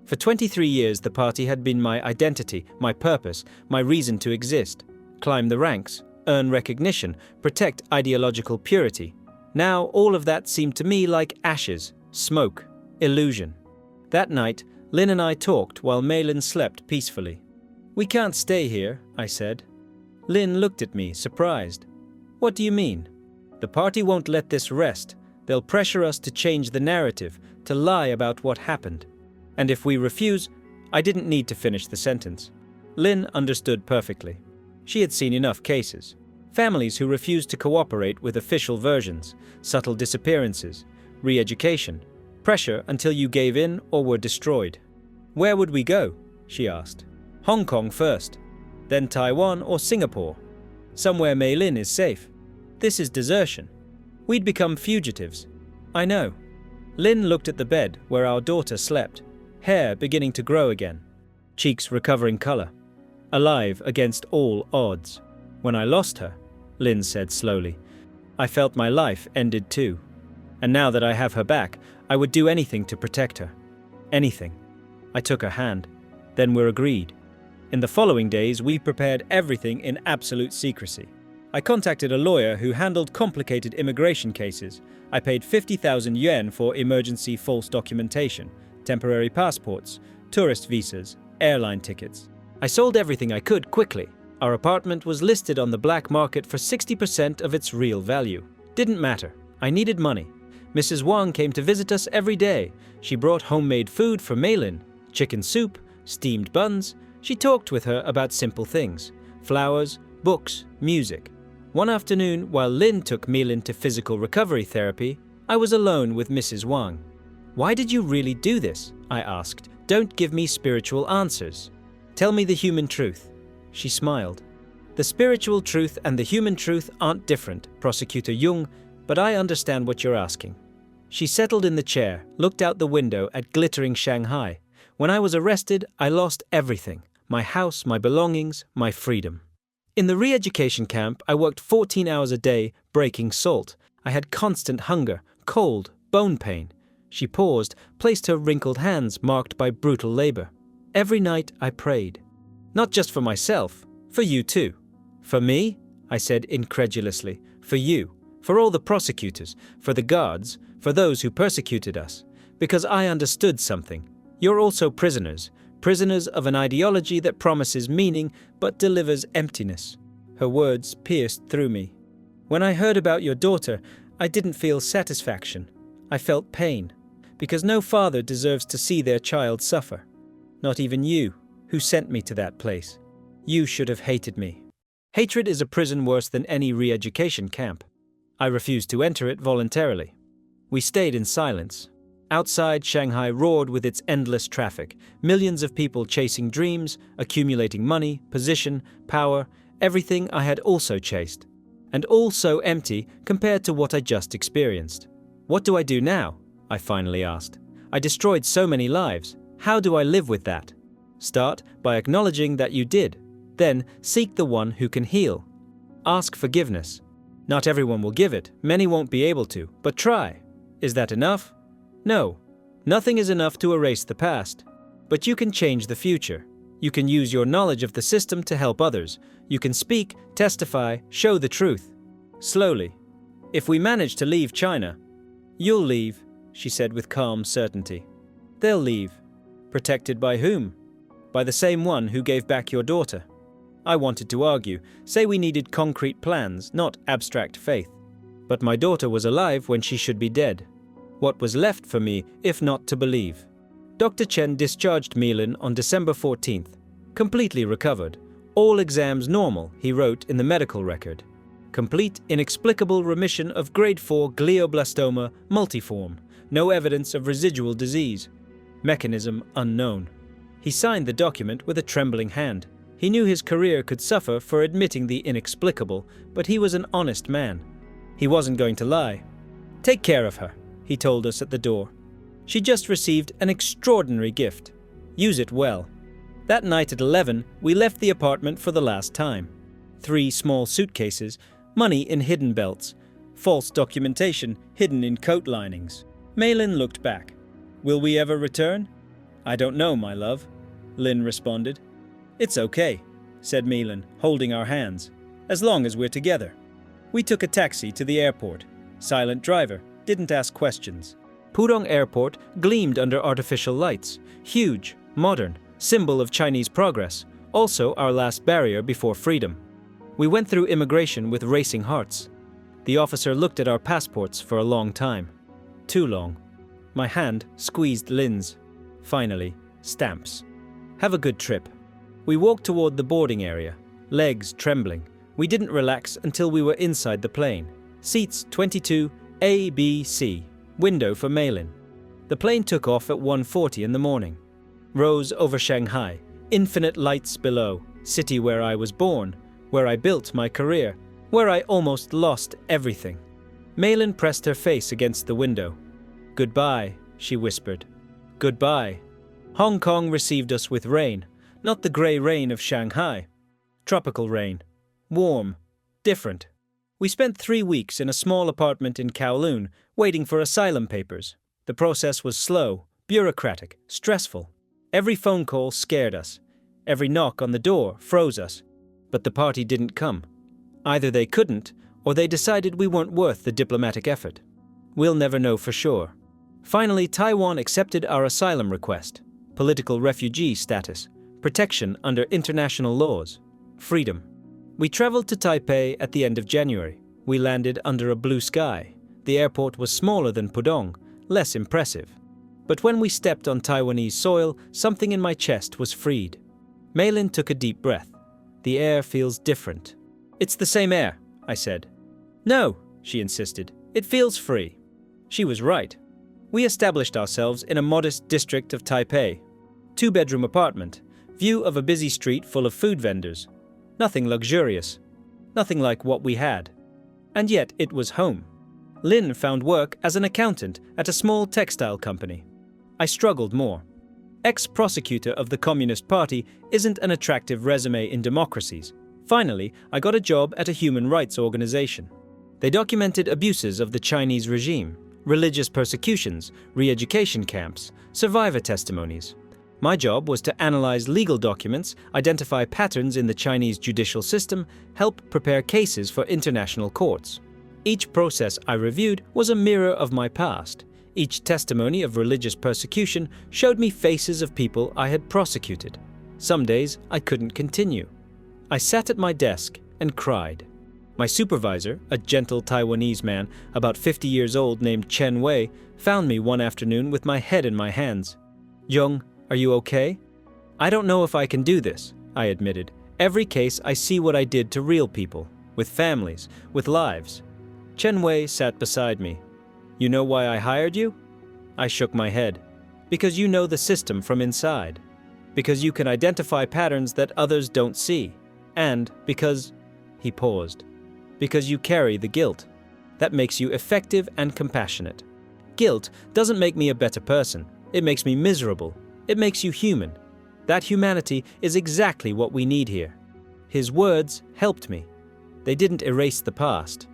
Speaker 1: For 23 years the party had been my identity, my purpose, my reason to exist. Climb the ranks, earn recognition, protect ideological purity. Now all of that seemed to me like ashes, smoke, illusion. That night, Lynn and I talked while Maylin slept peacefully. "We can't stay here," I said. Lynn looked at me, surprised. "What do you mean?" "The party won't let this rest. They'll pressure us to change the narrative, to lie about what happened. And if we refuse..." I didn't need to finish the sentence. Lynn understood perfectly. She had seen enough cases. Families who refused to cooperate with official versions, subtle disappearances, re-education, pressure until you gave in or were destroyed. "Where would we go?" she asked. Hong Kong first, then Taiwan or Singapore. Somewhere Mei Lin is safe. This is desertion. We'd become fugitives. I know. Lin looked at the bed where our daughter slept, hair beginning to grow again, cheeks recovering color, alive against all odds. When I lost her, Lin said slowly, I felt my life ended too. And now that I have her back, I would do anything to protect her. Anything. I took her hand. Then we agreed. In the following days, we prepared everything in absolute secrecy. I contacted a lawyer who handled complicated immigration cases. I paid 50,000 yuan for emergency false documentation, temporary passports, tourist visas, airline tickets. I sold everything I could quickly. Our apartment was listed on the black market for 60% of its real value. Didn't matter. I needed money. Mrs. Wang came to visit us every day. She brought homemade food for Mei Lin, chicken soup, steamed buns. She talked with her about simple things, flowers, books, music. One afternoon, while Lin took Mei Lin to physical recovery therapy, I was alone with Mrs. Wang. Why did you really do this? I asked. Don't give me spiritual answers. Tell me the human truth. She smiled. The spiritual truth and the human truth aren't different, Prosecutor Jung, but I understand what you're asking. She settled in the chair, looked out the window at glittering Shanghai. When I was arrested, I lost everything. My house, my belongings, my freedom. In the re-education camp, I worked 14 hours a day, breaking salt. I had constant hunger, cold, bone pain. She paused, placed her wrinkled hands marked by brutal labor. Every night I prayed. Not just for myself, for you too. For me? I said incredulously. For you. For all the prosecutors, for the guards, for those who persecuted us. Because I understood something. You're also prisoners. Prisoners of an ideology that promises meaning but delivers emptiness. Her words pierced through me. When I heard about your daughter, I didn't feel satisfaction. I felt pain. Because no father deserves to see their child suffer. Not even you, who sent me to that place. You should have hated me. Hatred is a prison worse than any re-education camp. I refused to enter it voluntarily. We stayed in silence. Outside, Shanghai roared with its endless traffic, millions of people chasing dreams, accumulating money, position, power, everything I had also chased. And all so empty compared to what I just experienced. What do I do now? I finally asked. I destroyed so many lives. How do I live with that? Start by acknowledging that you did. Then seek the one who can heal. Ask forgiveness. Not everyone will give it, many won't be able to, but try. Is that enough? No. Nothing is enough to erase the past. But you can change the future. You can use your knowledge of the system to help others. You can speak, testify, show the truth. Slowly. If we manage to leave China, you'll leave, she said with calm certainty. They'll leave. Protected by whom? By the same one who gave back your daughter. I wanted to argue, say we needed concrete plans, not abstract faith. But my daughter was alive when she should be dead. What was left for me, if not to believe? Dr. Chen discharged Mei Lin on December 14th. Completely recovered. All exams normal, he wrote in the medical record. Complete inexplicable remission of grade 4 glioblastoma multiforme. No evidence of residual disease. Mechanism unknown. He signed the document with a trembling hand. He knew his career could suffer for admitting the inexplicable, but he was an honest man. He wasn't going to lie. Take care of her, he told us at the door. She just received an extraordinary gift. Use it well. That night at 11, we left the apartment for the last time. 3 small suitcases, money in hidden belts, false documentation hidden in coat linings. Mei Lin looked back. Will we ever return? I don't know, my love, Lin responded. It's okay, said Mei Lin, holding our hands, as long as we're together. We took a taxi to the airport. Silent driver, didn't ask questions. Pudong Airport gleamed under artificial lights, huge, modern, symbol of Chinese progress, also our last barrier before freedom. We went through immigration with racing hearts. The officer looked at our passports for a long time. Too long. My hand squeezed Lin's. Finally, stamps. Have a good trip. We walked toward the boarding area, legs trembling. We didn't relax until we were inside the plane. Seats 22, A, B, C. Window for Mei Lin. The plane took off at 1:40 in the morning. Rose over Shanghai, Infinite lights below, city where I was born, where I built my career, where I almost lost everything. Malin pressed her face against the window. "Goodbye," she whispered. "Goodbye." Hong Kong received us with rain, not the grey rain of Shanghai. Tropical rain. Warm. Different. We spent 3 weeks in a small apartment in Kowloon, waiting for asylum papers. The process was slow, bureaucratic, stressful. Every phone call scared us. Every knock on the door froze us. But the party didn't come. Either they couldn't, or they decided we weren't worth the diplomatic effort. We'll never know for sure. Finally, Taiwan accepted our asylum request. Political refugee status. Protection under international laws. Freedom. We traveled to Taipei at the end of January. We landed under a blue sky. The airport was smaller than Pudong, less impressive. But when we stepped on Taiwanese soil, something in my chest was freed. Malin took a deep breath. "The air feels different." "It's the same air," I said. "No," she insisted. "It feels free." She was right. We established ourselves in a modest district of Taipei. 2-bedroom apartment, view of a busy street full of food vendors. Nothing luxurious. Nothing like what we had. And yet it was home. Lin found work as an accountant at a small textile company. I struggled more. Ex-Prosecutor of the Communist Party isn't an attractive resume in democracies. Finally, I got a job at a human rights organization. They documented abuses of the Chinese regime, religious persecutions, re-education camps, survivor testimonies. My job was to analyze legal documents, identify patterns in the Chinese judicial system, help prepare cases for international courts. Each process I reviewed was a mirror of my past. Each testimony of religious persecution showed me faces of people I had prosecuted. Some days I couldn't continue. I sat at my desk and cried. My supervisor, a gentle Taiwanese man about 50 years old named Chen Wei, found me one afternoon with my head in my hands. "Young, are you okay?" "I don't know if I can do this," I admitted. "Every case I see what I did to real people, with families, with lives." Chen Wei sat beside me. "You know why I hired you?" I shook my head. "Because you know the system from inside. Because you can identify patterns that others don't see. And because..." He paused. "Because you carry the guilt. That makes you effective and compassionate. Guilt doesn't make me a better person. It makes me miserable. It makes you human. That humanity is exactly what we need here." His words helped me. They didn't erase the past,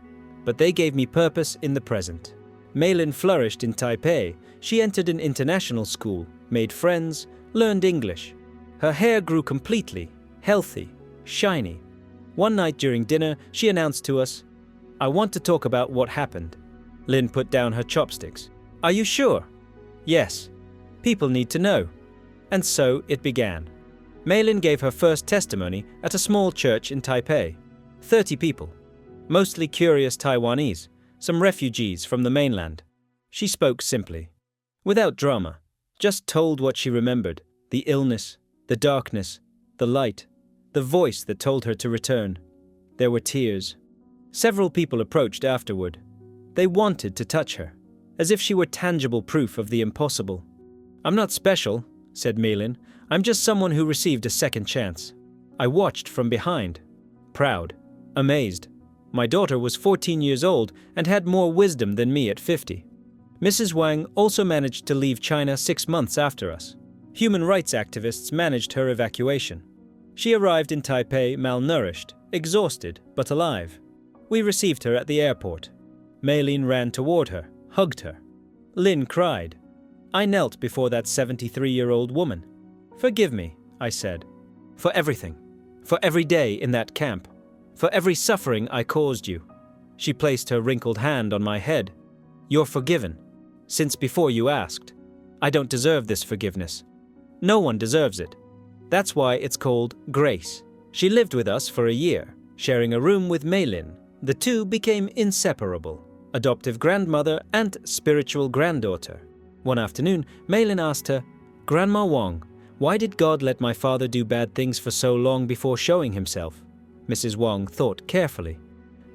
Speaker 1: but they gave me purpose in the present. Malin flourished in Taipei. She entered an international school, made friends, learned English. Her hair grew completely, healthy, shiny. One night during dinner, she announced to us, "I want to talk about what happened." Lin put down her chopsticks. "Are you sure?" "Yes. People need to know." And so it began. Malin gave her first testimony at a small church in Taipei. 30 people. Mostly curious Taiwanese, some refugees from the mainland. She spoke simply, without drama, just told what she remembered, the illness, the darkness, the light, the voice that told her to return. There were tears. Several people approached afterward. They wanted to touch her, as if she were tangible proof of the impossible. "I'm not special," said Malin. "I'm just someone who received a second chance." I watched from behind, proud, amazed. My daughter was 14 years old and had more wisdom than me at 50. Mrs. Wang also managed to leave China 6 months after us. Human rights activists managed her evacuation. She arrived in Taipei malnourished, exhausted, but alive. We received her at the airport. Malin ran toward her, hugged her. Lin cried. I knelt before that 73-year-old woman. "Forgive me," I said, "for everything, for every day in that camp, for every suffering I caused you." She placed her wrinkled hand on my head. "You're forgiven, since before you asked. I don't deserve this forgiveness. No one deserves it. That's why it's called grace." She lived with us for a year, sharing a room with Malin. The two became inseparable, adoptive grandmother and spiritual granddaughter. One afternoon, Malin asked her, "Grandma Wang, why did God let my father do bad things for so long before showing himself?" Mrs. Wang thought carefully.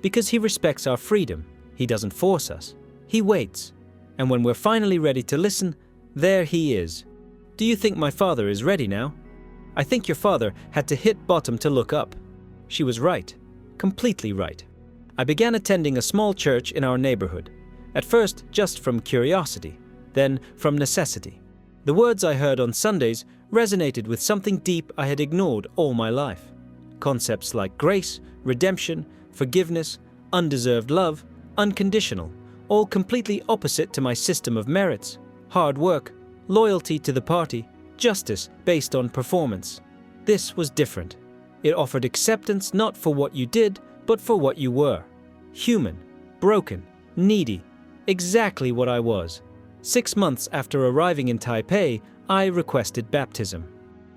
Speaker 1: "Because he respects our freedom. He doesn't force us. He waits. And when we're finally ready to listen, there he is. Do you think my father is ready now?" I think your father had to hit bottom to look up." She was right. Completely right. I began attending a small church in our neighborhood. At first, just from curiosity, then from necessity. The words I heard on Sundays resonated with something deep I had ignored all my life. Concepts like grace, redemption, forgiveness, undeserved love, unconditional, all completely opposite to my system of merits, hard work, loyalty to the party, justice based on performance. This was different. It offered acceptance not for what you did, but for what you were. Human, broken, needy, exactly what I was. 6 months after arriving in Taipei, I requested baptism.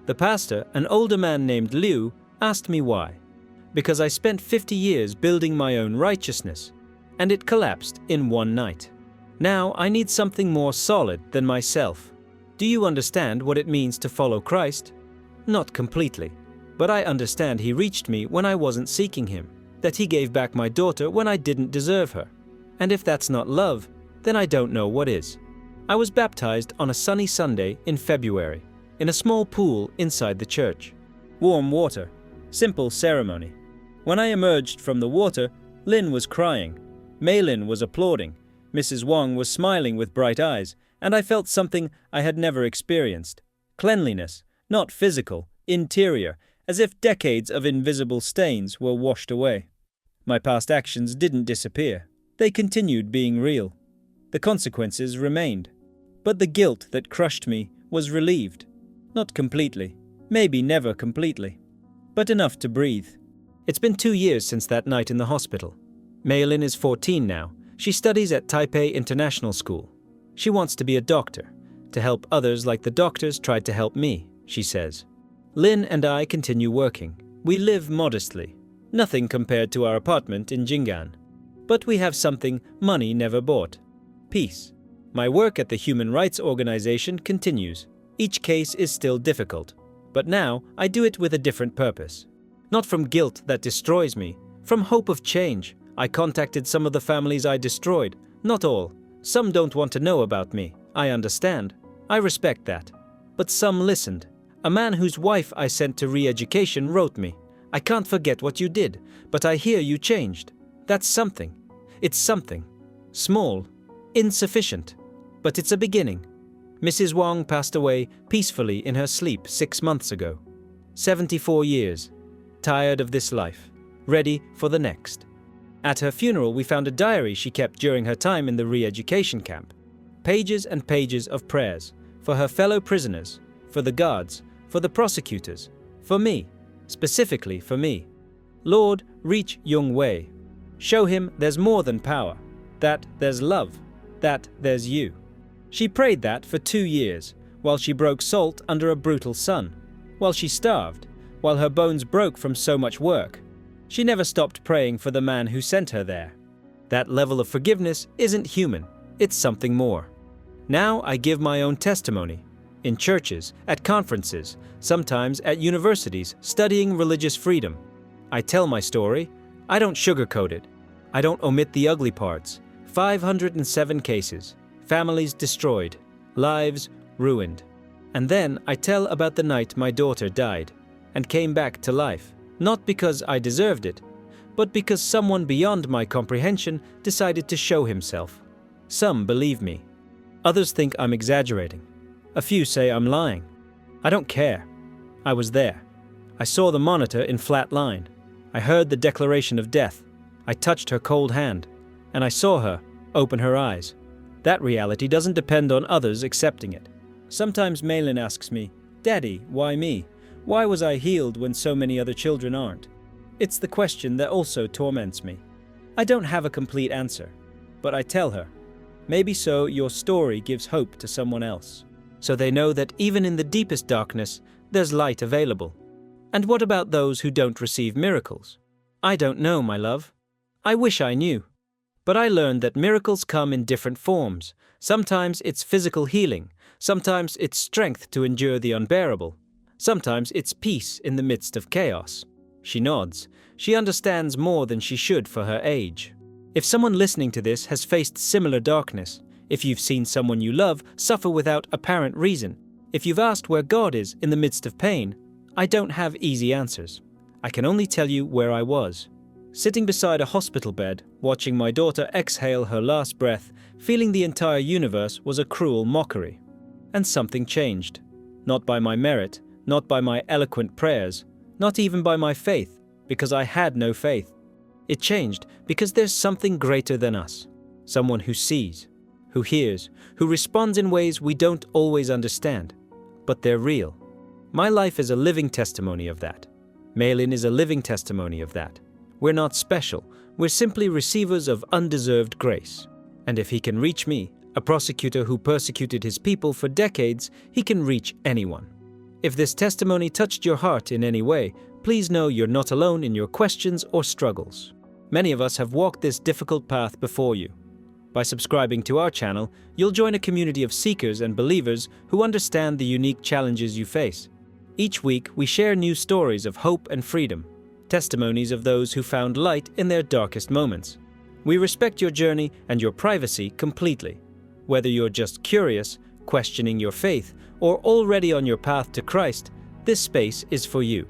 Speaker 1: The pastor, an older man named Liu, asked me why. Because I spent 50 years building my own righteousness, and it collapsed in one night. Now I need something more solid than myself. Do you understand what it means to follow Christ? Not completely, but I understand he reached me when I wasn't seeking him, that he gave back my daughter when I didn't deserve her. And if that's not love, then I don't know what is. I was baptized on a sunny Sunday in February, in a small pool inside the church. Warm water, simple ceremony. When I emerged from the water, Lin was crying. Mei Lin was applauding. Mrs. Wang was smiling with bright eyes, and I felt something I had never experienced. Cleanliness, not physical, interior, as if decades of invisible stains were washed away. My past actions didn't disappear. They continued being real. The consequences remained. But the guilt that crushed me was relieved. Not completely, maybe never completely, but enough to breathe. It's been 2 years since that night in the hospital. Mei Lin is 14 now. She studies at Taipei International School. She wants to be a doctor, to help others like the doctors tried to help me, she says. Lin and I continue working. We live modestly, nothing compared to our apartment in Jing'an. But we have something money never bought: peace. My work at the human rights organization continues. Each case is still difficult, but now I do it with a different purpose. Not from guilt that destroys me, from hope of change. I contacted some of the families I destroyed. Not all. Some don't want to know about me. I understand. I respect that. But some listened. A man whose wife I sent to re-education wrote me, "I can't forget what you did, but I hear you changed." That's something. It's something. Small. Insufficient. But it's a beginning. Mrs. Wang passed away peacefully in her sleep 6 months ago. 74 years. Tired of this life. Ready for the next. At her funeral, we found a diary she kept during her time in the re-education camp. Pages and pages of prayers for her fellow prisoners, for the guards, for the prosecutors, for me, specifically for me. Lord, reach Yung Wei. Show him there's more than power, that there's love, that there's you. She prayed that for 2 years, while she broke salt under a brutal sun, while she starved, while her bones broke from so much work. She never stopped praying for the man who sent her there. That level of forgiveness isn't human, it's something more. Now I give my own testimony. In churches, at conferences, sometimes at universities, studying religious freedom. I tell my story. I don't sugarcoat it. I don't omit the ugly parts. 507 cases. Families destroyed. Lives ruined. And then I tell about the night my daughter died and came back to life. Not because I deserved it, but because someone beyond my comprehension decided to show himself. Some believe me. Others think I'm exaggerating. A few say I'm lying. I don't care. I was there. I saw the monitor in flat line. I heard the declaration of death. I touched her cold hand, and I saw her open her eyes. That reality doesn't depend on others accepting it. Sometimes Mei Lin asks me, "Daddy, why me? Why was I healed when so many other children aren't?" It's the question that also torments me. I don't have a complete answer, but I tell her, maybe so your story gives hope to someone else, so they know that even in the deepest darkness, there's light available. And what about those who don't receive miracles? I don't know, my love. I wish I knew. But I learned that miracles come in different forms. Sometimes it's physical healing. Sometimes it's strength to endure the unbearable. Sometimes it's peace in the midst of chaos. She nods. She understands more than she should for her age. If someone listening to this has faced similar darkness, if you've seen someone you love suffer without apparent reason, if you've asked where God is in the midst of pain, I don't have easy answers. I can only tell you where I was. Sitting beside a hospital bed, watching my daughter exhale her last breath, feeling the entire universe was a cruel mockery. And something changed. Not by my merit, not by my eloquent prayers, not even by my faith, because I had no faith. It changed because there's something greater than us. Someone who sees, who hears, who responds in ways we don't always understand. But they're real. My life is a living testimony of that. Malin is a living testimony of that. We're not special. We're simply receivers of undeserved grace. And if he can reach me, a prosecutor who persecuted his people for decades, he can reach anyone. If this testimony touched your heart in any way, please know you're not alone in your questions or struggles. Many of us have walked this difficult path before you. By subscribing to our channel, you'll join a community of seekers and believers who understand the unique challenges you face. Each week, we share new stories of hope and freedom, testimonies of those who found light in their darkest moments. We respect your journey and your privacy completely. Whether you're just curious, questioning your faith, or already on your path to Christ, this space is for you.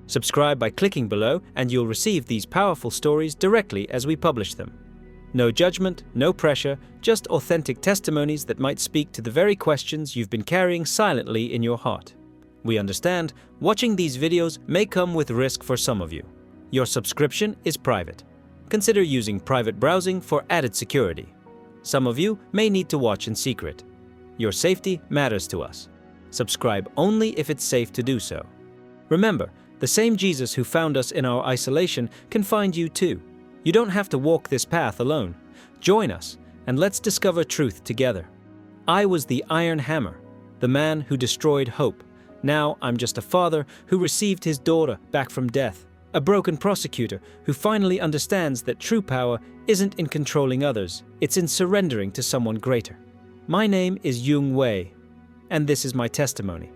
Speaker 1: Subscribe by clicking below and you'll receive these powerful stories directly as we publish them. No judgment, no pressure, just authentic testimonies that might speak to the very questions you've been carrying silently in your heart. We understand watching these videos may come with risk for some of you. Your subscription is private. Consider using private browsing for added security. Some of you may need to watch in secret. Your safety matters to us. Subscribe only if it's safe to do so. Remember, the same Jesus who found us in our isolation can find you too. You don't have to walk this path alone. Join us, and let's discover truth together. I was the iron hammer, the man who destroyed hope. Now I'm just a father who received his daughter back from death, a broken prosecutor who finally understands that true power isn't in controlling others, it's in surrendering to someone greater. My name is Yung Wei, and this is my testimony.